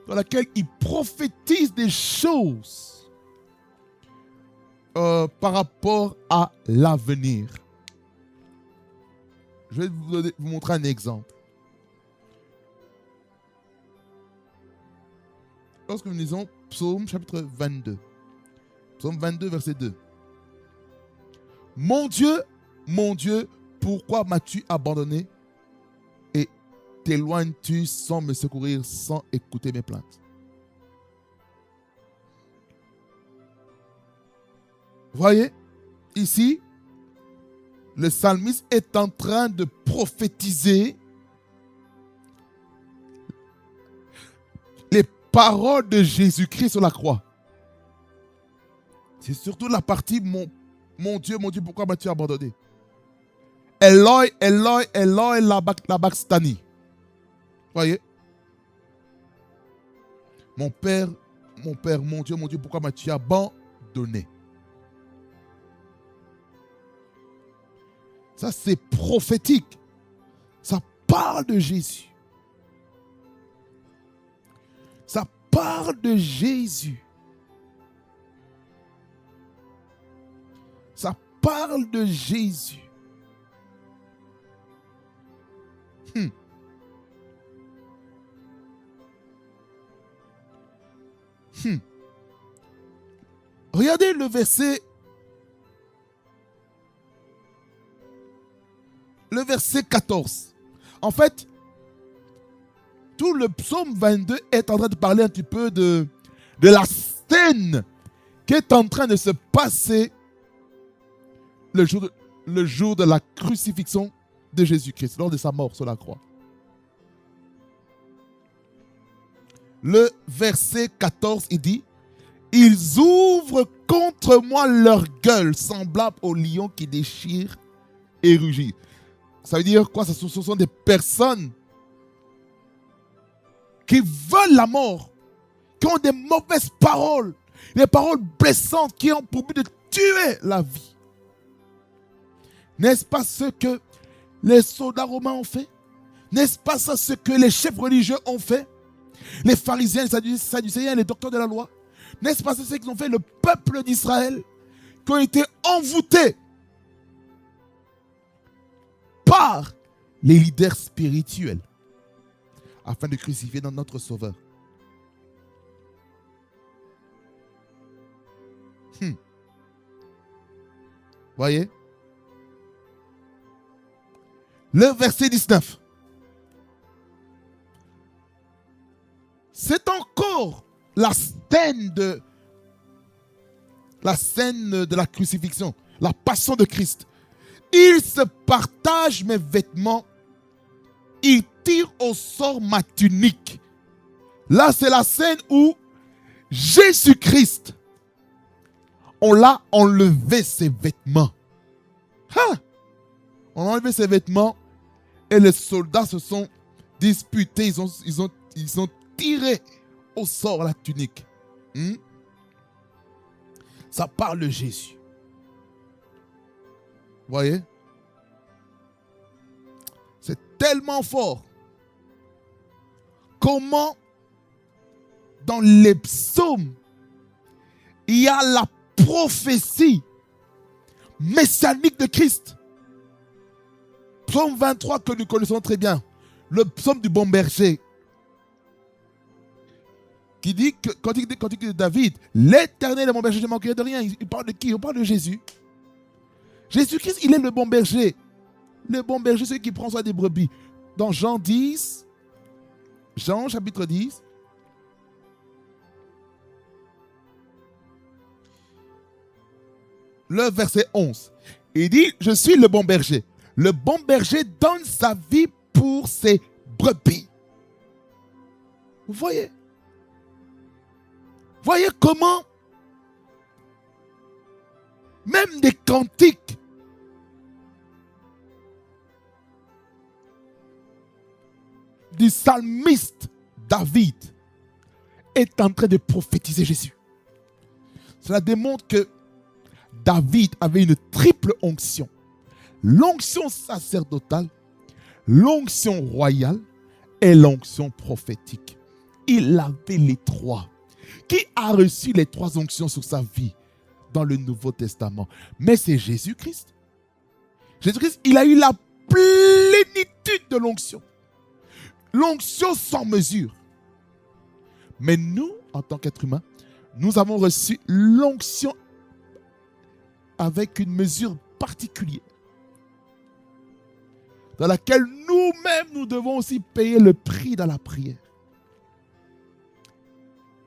dans laquelle il prophétise des choses par rapport à l'avenir. Je vais vous montrer un exemple. Lorsque nous lisons Psaume chapitre 22, Psaume 22, verset 2. Mon Dieu, pourquoi m'as-tu abandonné et t'éloignes-tu sans me secourir, sans écouter mes plaintes? Voyez, ici, le psalmiste est en train de prophétiser les paroles de Jésus-Christ sur la croix. C'est surtout la partie mon Dieu, pourquoi m'as-tu abandonné? Eloi, Eloi, Eloi, labakstani. Voyez? Mon Père, mon Dieu, pourquoi m'as-tu abandonné? Ça, c'est prophétique. Ça parle de Jésus. Ça parle de Jésus. Ça parle de Jésus. Regardez le verset 14. En fait, tout le psaume 22 est en train de parler un petit peu de la scène qui est en train de se passer le jour de la crucifixion de Jésus-Christ, lors de sa mort sur la croix. Le verset 14, il dit: ils ouvrent contre moi leur gueule, semblable au lion qui déchire et rugit. Ça veut dire quoi? Ce sont des personnes qui veulent la mort, qui ont des mauvaises paroles, des paroles blessantes qui ont pour but de tuer la vie. N'est-ce pas ce que les soldats romains ont fait? N'est-ce pas ça ce que les chefs religieux ont fait? les pharisiens, les sadducéens, les docteurs de la loi. N'est-ce pas ce qu'ils ont fait le peuple d'Israël, qui ont été envoûtés par les leaders spirituels afin de crucifier notre Sauveur. Voyez? Le verset 19. C'est encore la scène de la crucifixion, la passion de Christ. Il se partage mes vêtements, il tire au sort ma tunique. Là, c'est la scène où Jésus-Christ, on l'a enlevé ses vêtements. On a enlevé ses vêtements et les soldats se sont disputés, ils ont tiré au sort la tunique. Ça parle de Jésus. Voyez? C'est tellement fort. Comment dans les psaumes, il y a la prophétie messianique de Christ. Psaume 23 que nous connaissons très bien. Le psaume du bon berger. Qui dit que, quand il dit de David, l'Éternel est mon berger, je ne manquerai de rien. Il parle de qui? Il parle de Jésus. Jésus-Christ, il est le bon berger. Le bon berger, c'est celui qui prend soin des brebis. Dans Jean chapitre 10, le verset 11. Il dit, je suis le bon berger. Le bon berger donne sa vie pour ses brebis. Vous voyez? Voyez comment même des cantiques du psalmiste David est en train de prophétiser Jésus. Cela démontre que David avait une triple onction. L'onction sacerdotale, l'onction royale et l'onction prophétique. Il avait les trois. Qui a reçu les trois onctions sur sa vie dans le Nouveau Testament? Mais c'est Jésus-Christ. Jésus-Christ, il a eu la plénitude de l'onction. L'onction sans mesure. Mais nous, en tant qu'êtres humains, nous avons reçu l'onction avec une mesure particulière, dans laquelle nous-mêmes, nous devons aussi payer le prix dans la prière.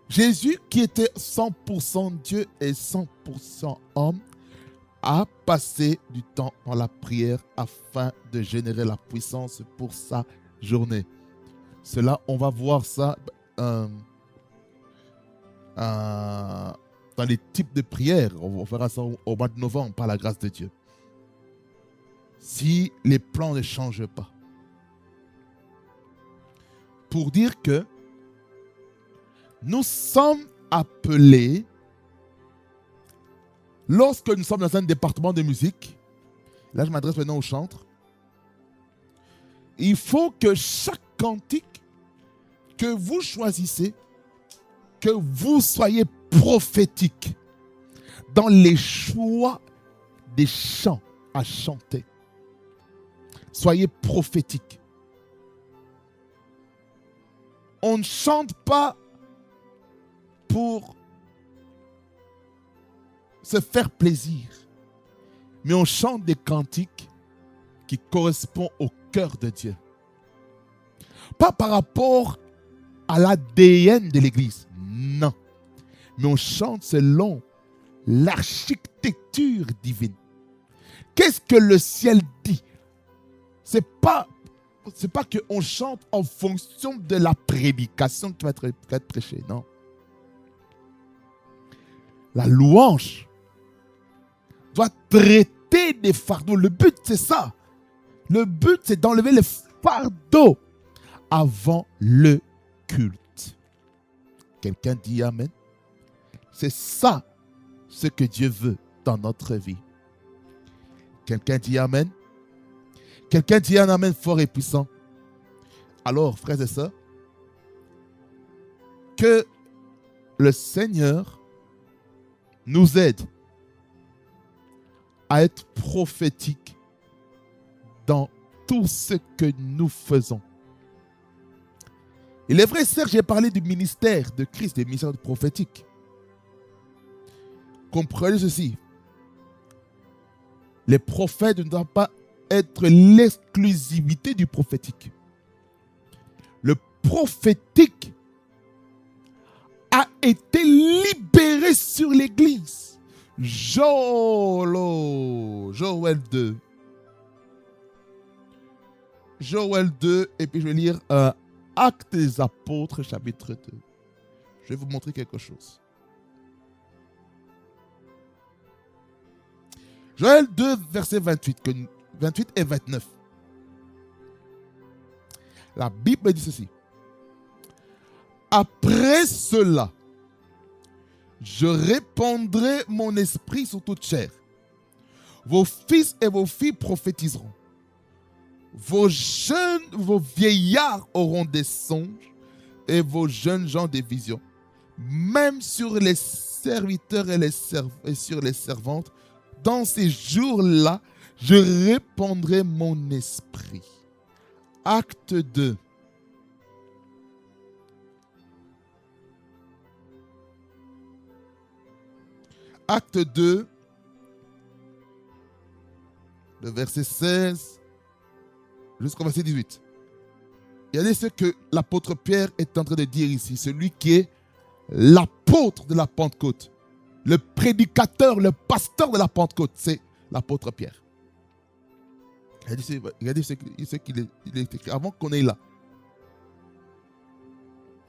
Jésus, qui était 100% Dieu et 100% homme, a passé du temps dans la prière afin de générer la puissance pour sa journée. Cela, on va voir ça dans les types de prières. On fera ça au mois de novembre par la grâce de Dieu. Si les plans ne changent pas. Pour dire que nous sommes appelés, lorsque nous sommes dans un département de musique, là je m'adresse maintenant aux chantres, il faut que chaque cantique que vous choisissez, que vous soyez prophétique dans les choix des chants à chanter. Soyez prophétique. On ne chante pas pour se faire plaisir, mais on chante des cantiques qui correspondent au cœur de Dieu. Pas par rapport à l'ADN de l'Église, non. Mais on chante selon l'architecture divine. Qu'est-ce que le ciel dit? C'est pas qu'on chante en fonction de la prédication qui va être prêchée, non. La louange doit traiter des fardeaux. Le but, c'est ça. Le but, c'est d'enlever les fardeaux avant le culte. Quelqu'un dit Amen. C'est ça ce que Dieu veut dans notre vie. Quelqu'un dit Amen. Quelqu'un dit un Amen fort et puissant. Alors, frères et sœurs, que le Seigneur nous aide à être prophétique dans tout ce que nous faisons. Il est vrai, certes, j'ai parlé du ministère de Christ, du ministère prophétique. Comprenez ceci. Les prophètes ne doivent pas être l'exclusivité du prophétique. Le prophétique a été libéré sur l'Église. Joël 2. Joël 2, et puis je vais lire Actes des Apôtres, chapitre 2. Je vais vous montrer quelque chose. Joël 2, verset 28 et 29. La Bible dit ceci. Après cela, je répandrai mon esprit sur toute chair. Vos fils et vos filles prophétiseront. Vos vieillards auront des songes et vos jeunes gens des visions. Même sur les serviteurs et sur les servantes, dans ces jours-là, je répandrai mon esprit. Acte 2. Acte 2, le verset 16 jusqu'au verset 18. Regardez ce que l'apôtre Pierre est en train de dire ici. Celui qui est l'apôtre de la Pentecôte. Le prédicateur, le pasteur de la Pentecôte, c'est l'apôtre Pierre. Regardez ce qu'il est écrit avant qu'on aille là.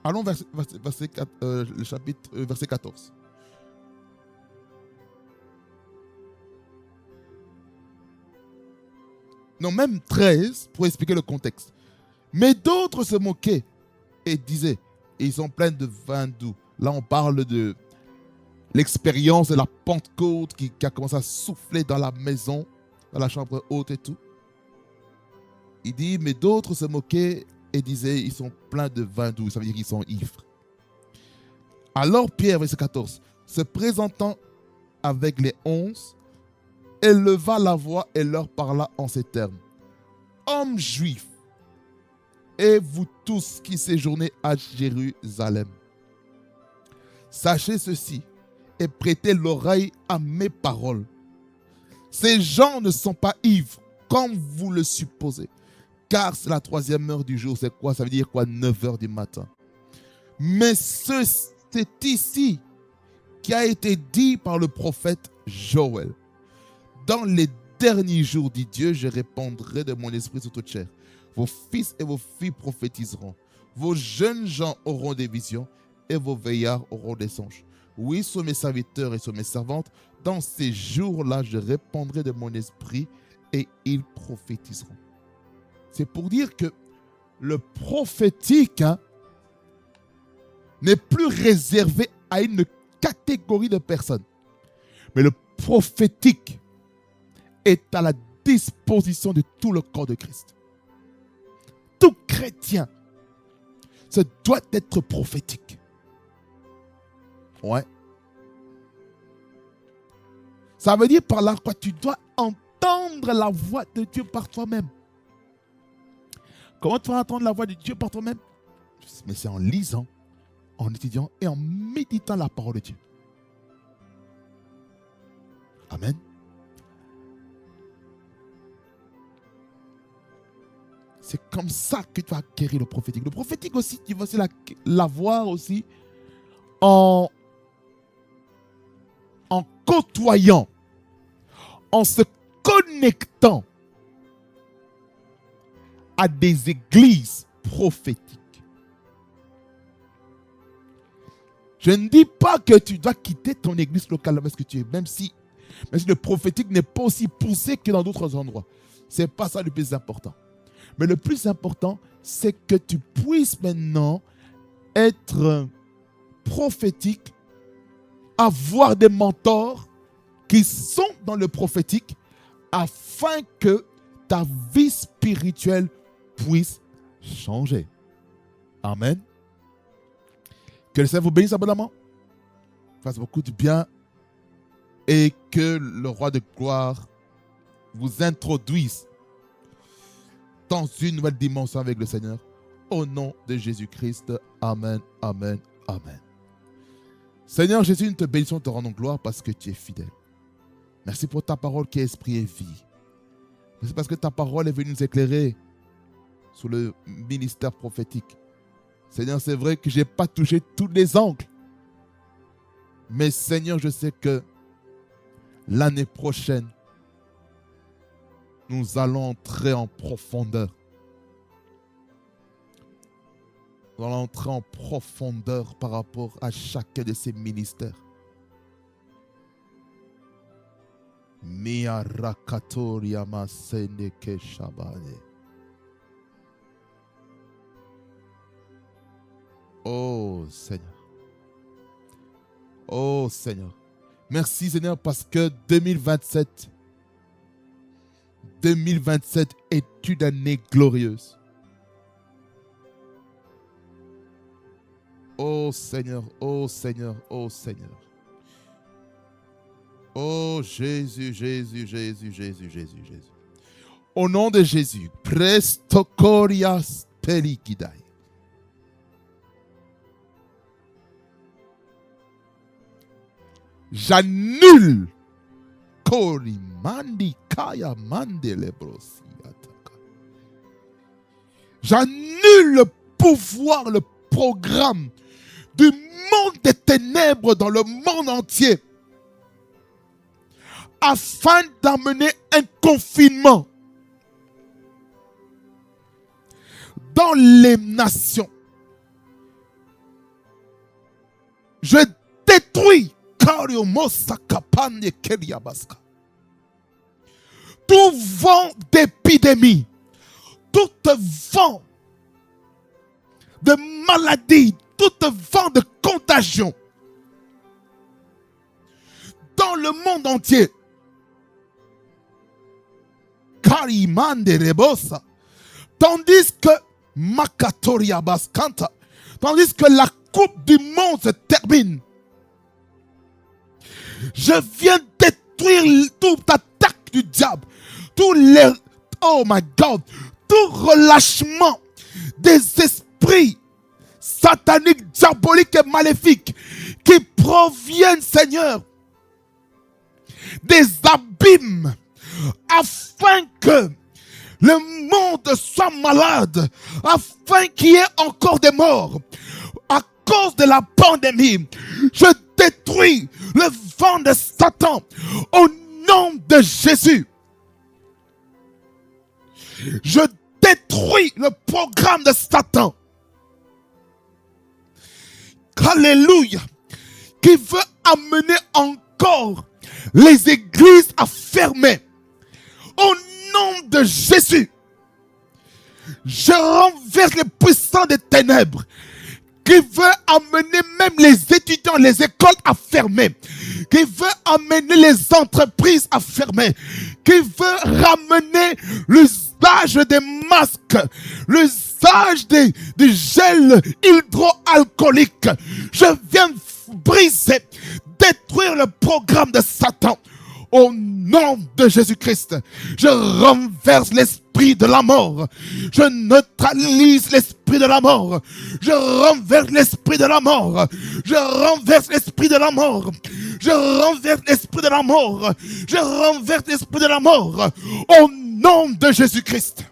Allons verset 14. Non, même 13 pour expliquer le contexte. Mais d'autres se moquaient et disaient, et ils sont pleins de vin doux. Là, on parle de l'expérience de la Pentecôte qui a commencé à souffler dans la maison, dans la chambre haute et tout. Il dit, mais d'autres se moquaient et disaient, ils sont pleins de vin doux. Ça veut dire qu'ils sont ivres. Alors Pierre, verset 14, se présentant avec les 11, éleva la voix et leur parla en ces termes. Hommes juifs, et vous tous qui séjournez à Jérusalem, sachez ceci et prêtez l'oreille à mes paroles. Ces gens ne sont pas ivres, comme vous le supposez, car c'est la 3e heure du jour. C'est quoi? Ça veut dire quoi? 9 heures du matin. Mais c'est ici qui a été dit par le prophète Joël. Dans les derniers jours, dit Dieu, je répandrai de mon esprit sur toute chair. Vos fils et vos filles prophétiseront. Vos jeunes gens auront des visions et vos veillards auront des songes. Oui, sur mes serviteurs et sur mes servantes, dans ces jours-là, je répandrai de mon esprit et ils prophétiseront. C'est pour dire que le prophétique n'est plus réservé à une catégorie de personnes. Mais le prophétique est à la disposition de tout le corps de Christ. Tout chrétien se doit être prophétique. Ouais. Ça veut dire par là quoi? Tu dois entendre la voix de Dieu par toi-même. Comment tu vas entendre la voix de Dieu par toi-même? Mais c'est en lisant, en étudiant et en méditant la parole de Dieu. Amen. C'est comme ça que tu vas acquérir le prophétique. Le prophétique aussi, tu vas aussi l'avoir aussi en côtoyant, en se connectant à des églises prophétiques. Je ne dis pas que tu dois quitter ton église locale parce que tu es, même si le prophétique n'est pas aussi poussé que dans d'autres endroits. Ce n'est pas ça le plus important. Mais le plus important, c'est que tu puisses maintenant être prophétique, avoir des mentors qui sont dans le prophétique afin que ta vie spirituelle puisse changer. Amen. Que le Seigneur vous bénisse abondamment, fasse beaucoup de bien et que le roi de gloire vous introduise dans une nouvelle dimension avec le Seigneur. Au nom de Jésus-Christ. Amen, amen, amen. Seigneur Jésus, nous te bénissons, te rendons gloire parce que tu es fidèle. Merci pour ta parole qui est esprit et vie. Merci parce que ta parole est venue nous éclairer sur le ministère prophétique. Seigneur, c'est vrai que je n'ai pas touché tous les angles. Mais Seigneur, je sais que l'année prochaine, nous allons entrer en profondeur. Nous allons entrer en profondeur par rapport à chacun de ces ministères. Mia rakatoria masende keshabane. Oh Seigneur. Oh Seigneur. Merci Seigneur parce que 2027 est une année glorieuse. Oh Seigneur, oh Seigneur, oh Seigneur. Oh Jésus, Jésus, Jésus, Jésus, Jésus, Jésus. Au nom de Jésus, Prestokorias Pelikidai. J'annule Korimandi Kaya Mandelebrosi. J'annule le pouvoir, le programme du monde des ténèbres dans le monde entier afin d'amener un confinement dans les nations. Je détruis tout vent d'épidémie, tout vent de maladie, tout vent de contagion dans le monde entier. Tandis que Makatoria Baskanta, tandis que la coupe du monde se termine, je viens détruire toute attaque du diable, oh my God, tout relâchement des esprits sataniques, diaboliques et maléfiques qui proviennent, Seigneur, des abîmes, afin que le monde soit malade, afin qu'il y ait encore des morts à cause de la pandémie. Je détruis le vent de Satan au nom de Jésus. Je détruis le programme de Satan. Alléluia. Qui veut amener encore les églises à fermer. Au nom de Jésus, je renverse les puissants des ténèbres qui veut amener même les étudiants, les écoles à fermer, qui veut amener les entreprises à fermer, qui veut ramener l'usage des masques, l'usage des gels hydroalcooliques. Je viens briser, détruire le programme de Satan. Au nom de Jésus-Christ, je renverse l'esprit de la mort. Je neutralise l'esprit de la mort. Je renverse l'esprit de la mort. Je renverse l'esprit de la mort. Je renverse l'esprit de la mort. Je renverse l'esprit de la mort. Au nom de Jésus-Christ.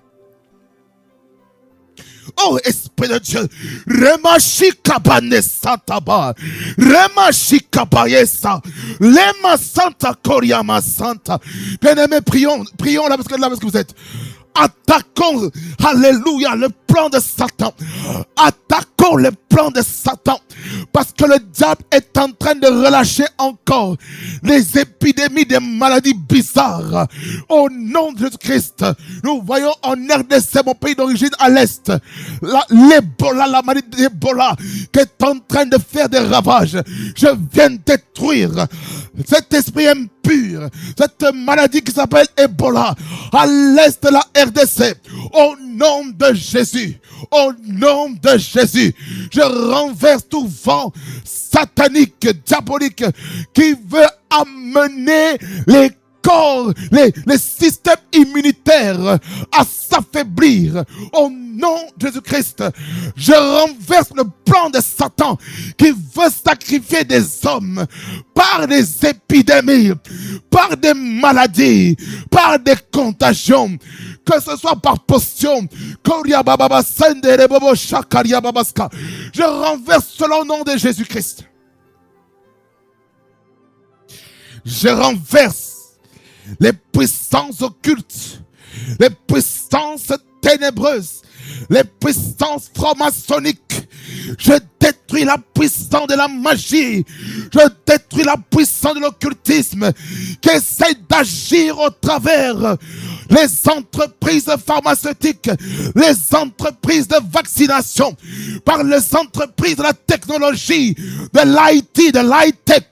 Oh, Esprit de Dieu, Remashikabane Santaba, Remashikabayesa, Lema Santa Koriama Santa. Bien-aimés, prions là parce que vous êtes. Attaquons, alléluia, le plan de Satan. Attaquons le plan de Satan. Parce que le diable est en train de relâcher encore les épidémies des maladies bizarres. Au nom de Jésus-Christ, nous voyons en RDC, mon pays d'origine à l'Est, l'Ebola, la maladie d'Ebola qui est en train de faire des ravages. Je viens détruire cet esprit impur, cette maladie qui s'appelle Ebola à l'Est de la RDC. Au nom de Jésus, Au nom de Jésus, je renverse tout vent satanique, diabolique, qui veut amener les corps, les systèmes immunitaires à s'affaiblir. Au nom de Jésus-Christ, je renverse le plan de Satan qui veut sacrifier des hommes par des épidémies, par des maladies, par des contagions, que ce soit par potion. Je renverse cela au nom de Jésus-Christ. Je renverse les puissances occultes, les puissances ténébreuses, les puissances franc-maçonniques. Je détruis la puissance de la magie. Je détruis la puissance de l'occultisme qui essaie d'agir au travers les entreprises pharmaceutiques, les entreprises de vaccination, par les entreprises de la technologie, de l'IT, de l'high-tech.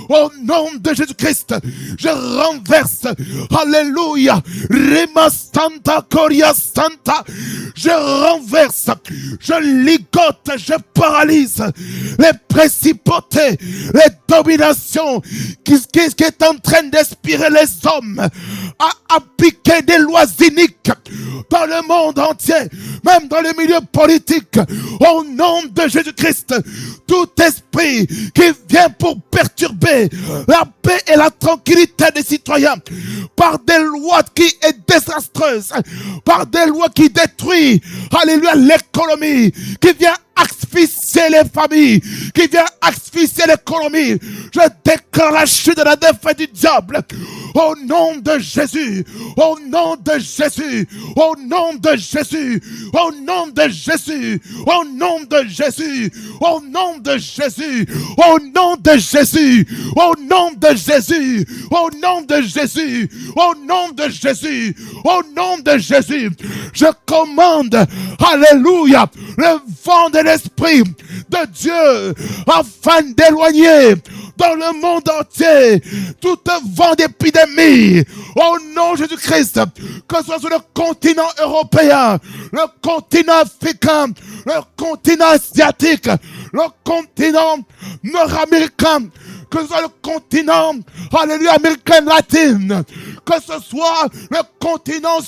Au nom de Jésus-Christ, je renverse, alléluia, Rima Santa, Coria Santa, je renverse, je ligote, je paralyse les principautés, les dominations qui est en train d'inspirer les hommes à appliquer des lois iniques dans le monde entier, même dans les milieux politiques. Au nom de Jésus-Christ, tout esprit qui vient pour perturber la paix et la tranquillité des citoyens par des lois qui est désastreuses, par des lois qui détruisent, alléluia, l'économie, qui vient asphyxier les familles, qui vient asphyxier l'économie. Je déclare la chute de la défaite du diable. Au nom de Jésus, au nom de Jésus, au nom de Jésus, au nom de Jésus, au nom de Jésus, au nom de Jésus, au nom de Jésus, au nom de Jésus, au nom de Jésus, au nom de Jésus, au nom de Jésus, je commande, alléluia, le vent de l'Esprit de Dieu afin d'éloigner dans le monde entier tout vent d'épidémie. Au nom de Jésus-Christ, que ce soit sur le continent européen, le continent africain, le continent asiatique, le continent nord-américain, que ce soit le continent, alléluia, américain latine, que ce soit le continent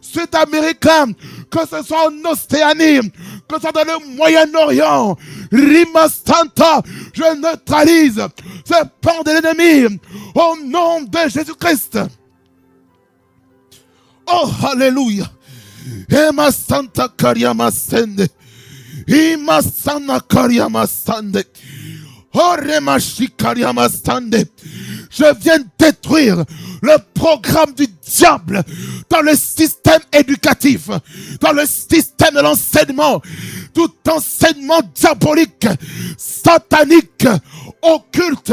sud-américain, que ce soit en Océanie, que ce soit dans le Moyen-Orient, Rima Santa, je neutralise ce plan de l'ennemi au nom de Jésus-Christ. Oh, alléluia. Ema Santa Kariama Sende. Ima Sana Kariama Sande. Je viens détruire le programme du diable dans le système éducatif, dans le système de l'enseignement, tout enseignement diabolique, satanique, occulte,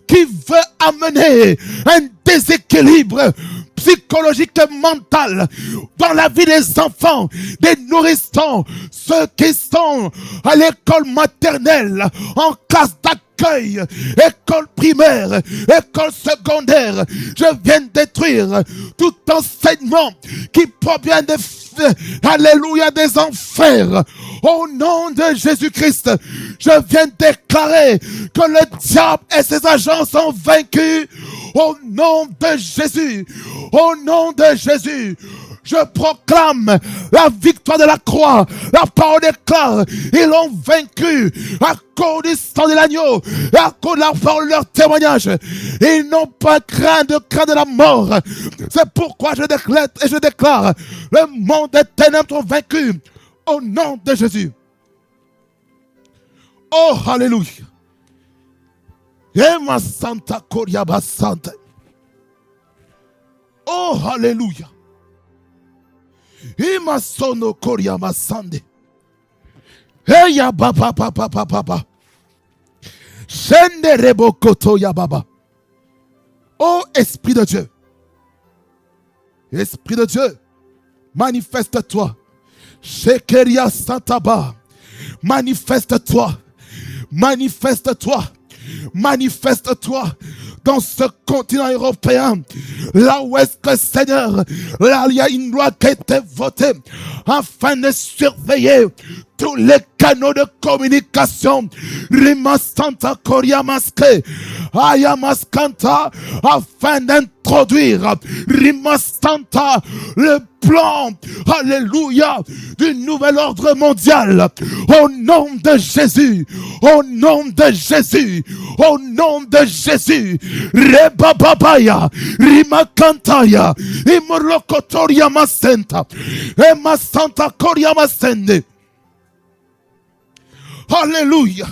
qui veut amener un déséquilibre psychologique et mental dans la vie des enfants, des nourrissons, ceux qui sont à l'école maternelle, en classe d'accueil, école primaire, école secondaire. Je viens détruire tout enseignement qui provient de alléluia des enfers. Au nom de Jésus-Christ, je viens déclarer que le diable et ses agents sont vaincus. Au nom de Jésus, au nom de Jésus, je proclame la victoire de la croix. La parole déclare, ils l'ont vaincu à cause du sang de l'agneau, à cause de la parole de leur témoignage. Ils n'ont pas craint de la mort. C'est pourquoi je déclare, le monde des ténèbres sont vaincus au nom de Jésus. Oh, alléluia. Ema Santa Koriaba Santa. Oh, alléluia. Ima Sono Koriama Sande. Eya baba baba baba baba. Shende rebo koto ya baba. Oh, Esprit de Dieu. Esprit de Dieu, manifeste-toi. Shekeria Santaba. Manifeste-toi. Manifeste-toi. Manifeste-toi dans ce continent européen, là où est-ce que, Seigneur, là il y a une loi qui a été votée afin de surveiller tous les canaux de communication, Rimasanta Koriamaske, Ayamaskanta, afin d'introduire Rimasanta, le plan, alléluia, du nouvel ordre mondial. Au nom de Jésus, au nom de Jésus, au nom de Jésus, Rebababaya, Rimakantaya, Imorokotoria Masenta, Emasanta Koria Masende. Alléluia.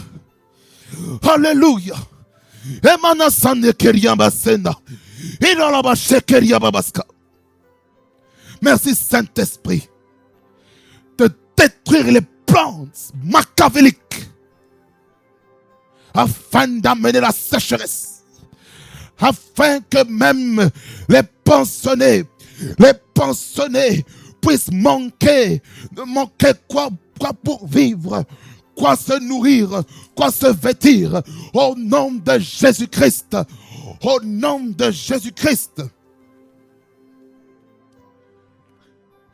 Alléluia. Emanasane Keriambasenda. Ilalabashe Keriababaska. Merci Saint-Esprit de détruire les plans machiavéliques afin d'amener la sécheresse, afin que même les pensionnés puissent manquer quoi pour vivre, quoi se nourrir, quoi se vêtir, au nom de Jésus-Christ, au nom de Jésus-Christ.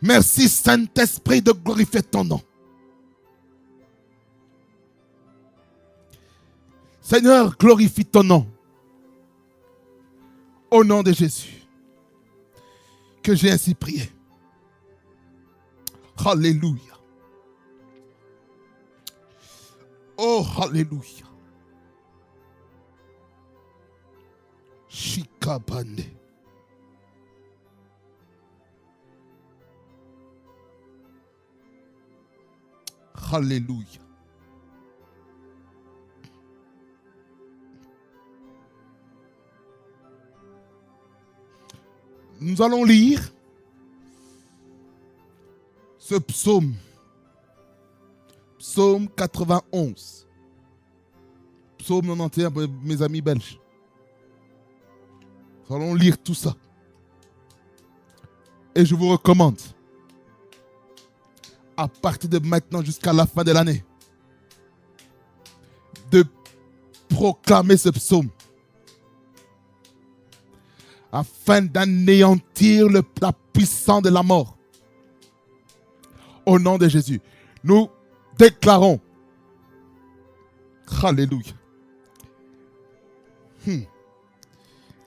Merci Saint-Esprit de glorifier ton nom. Seigneur, glorifie ton nom. Au nom de Jésus, que j'ai ainsi prié. Alléluia. Oh, alléluia. Shikabane. Alléluia. Nous allons lire ce psaume. Psaume 91. Psaume 91, mes amis belges. Nous allons lire tout ça. Et je vous recommande, à partir de maintenant jusqu'à la fin de l'année, de proclamer ce psaume afin d'anéantir la puissance de la mort. Au nom de Jésus, nous déclarons, alléluia.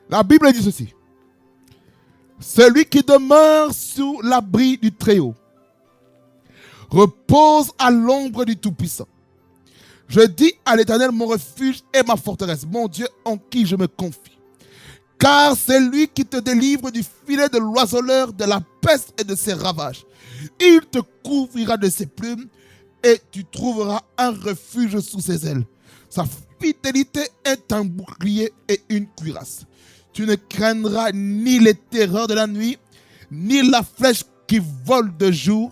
La Bible dit ceci: celui qui demeure sous l'abri du Très-Haut repose à l'ombre du Tout-Puissant. Je dis à l'Éternel, mon refuge et ma forteresse, mon Dieu en qui je me confie. Car c'est lui qui te délivre du filet de l'oiseleur, de la peste et de ses ravages. Il te couvrira de ses plumes et tu trouveras un refuge sous ses ailes. Sa fidélité est un bouclier et une cuirasse. Tu ne craindras ni les terreurs de la nuit, ni la flèche qui vole de jour,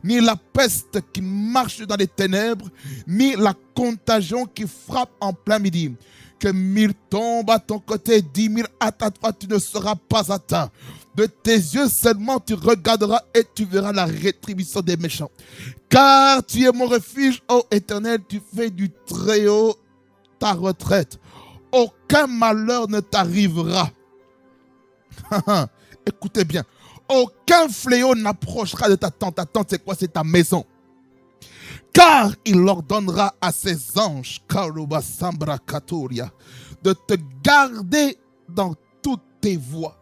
ni la peste qui marche dans les ténèbres, ni la contagion qui frappe en plein midi. Que 1000 tombent à ton côté, 10 000 à ta droite, tu ne seras pas atteint. De tes yeux seulement tu regarderas et tu verras la rétribution des méchants. Car tu es mon refuge, ô Éternel, tu fais du Très-Haut ta retraite. Aucun malheur ne t'arrivera. Écoutez bien. Aucun fléau n'approchera de ta tente. Ta tente, c'est quoi? C'est ta maison. Car il ordonnera à ses anges de te garder dans toutes tes voies.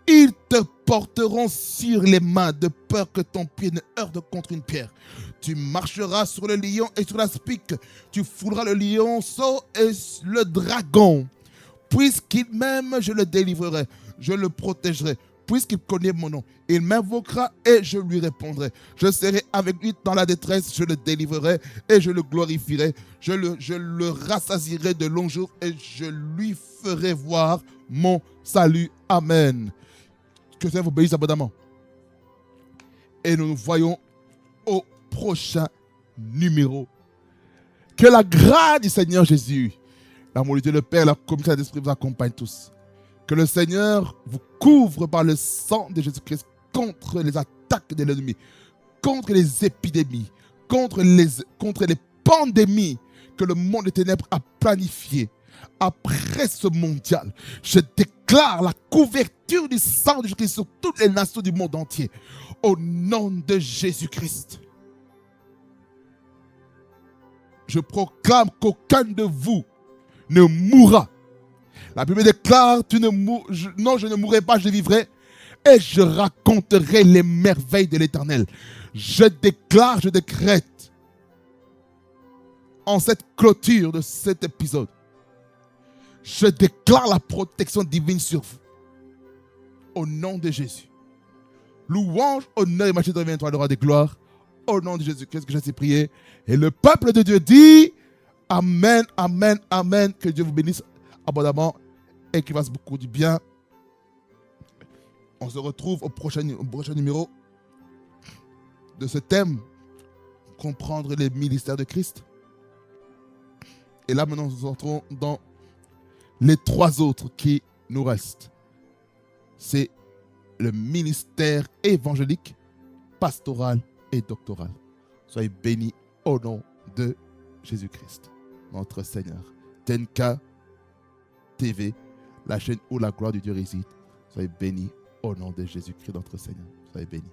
Ils te porteront sur les mains de peur que ton pied ne heurte contre une pierre. Tu marcheras sur le lion et sur la spique. Tu fouleras le lionceau et le dragon. Puisqu'il m'aime, je le délivrerai. Je le protégerai. Puisqu'il connaît mon nom, il m'invoquera et je lui répondrai. Je serai avec lui dans la détresse, je le délivrerai et je le glorifierai. Je le rassasierai de longs jours et je lui ferai voir mon salut. Amen. Que ça vous bénisse abondamment. Et nous nous voyons au prochain numéro. Que la grâce du Seigneur Jésus, l'amour de Dieu le Père, la communauté de l'Esprit vous accompagne tous. Que le Seigneur vous couvre par le sang de Jésus-Christ contre les attaques de l'ennemi, contre les épidémies, contre les pandémies que le monde des ténèbres a planifiées, Après ce mondial, je déclare la couverture du sang de Jésus-Christ sur toutes les nations du monde entier. Au nom de Jésus-Christ. Je proclame qu'aucun de vous ne mourra. La Bible déclare, non, je ne mourrai pas, je vivrai et je raconterai les merveilles de l'Éternel. Je déclare, je décrète en cette clôture de cet épisode, je déclare la protection divine sur vous. Au nom de Jésus. Louange, honneur et majesté reviennent à toi, le roi des gloires. Au nom de Jésus-Christ que j'ai prié. Et le peuple de Dieu dit Amen, Amen, Amen. Que Dieu vous bénisse abondamment et qu'il fasse beaucoup du bien. On se retrouve au prochain numéro de ce thème, comprendre les ministères de Christ. Et là maintenant nous entrons dans les 3 autres qui nous restent. C'est le ministère évangélique, pastoral et doctoral. Soyez bénis au nom de Jésus-Christ, notre Seigneur. Tenka TV, la chaîne où la gloire de Dieu réside. Soyez bénis au nom de Jésus-Christ, notre Seigneur. Soyez bénis.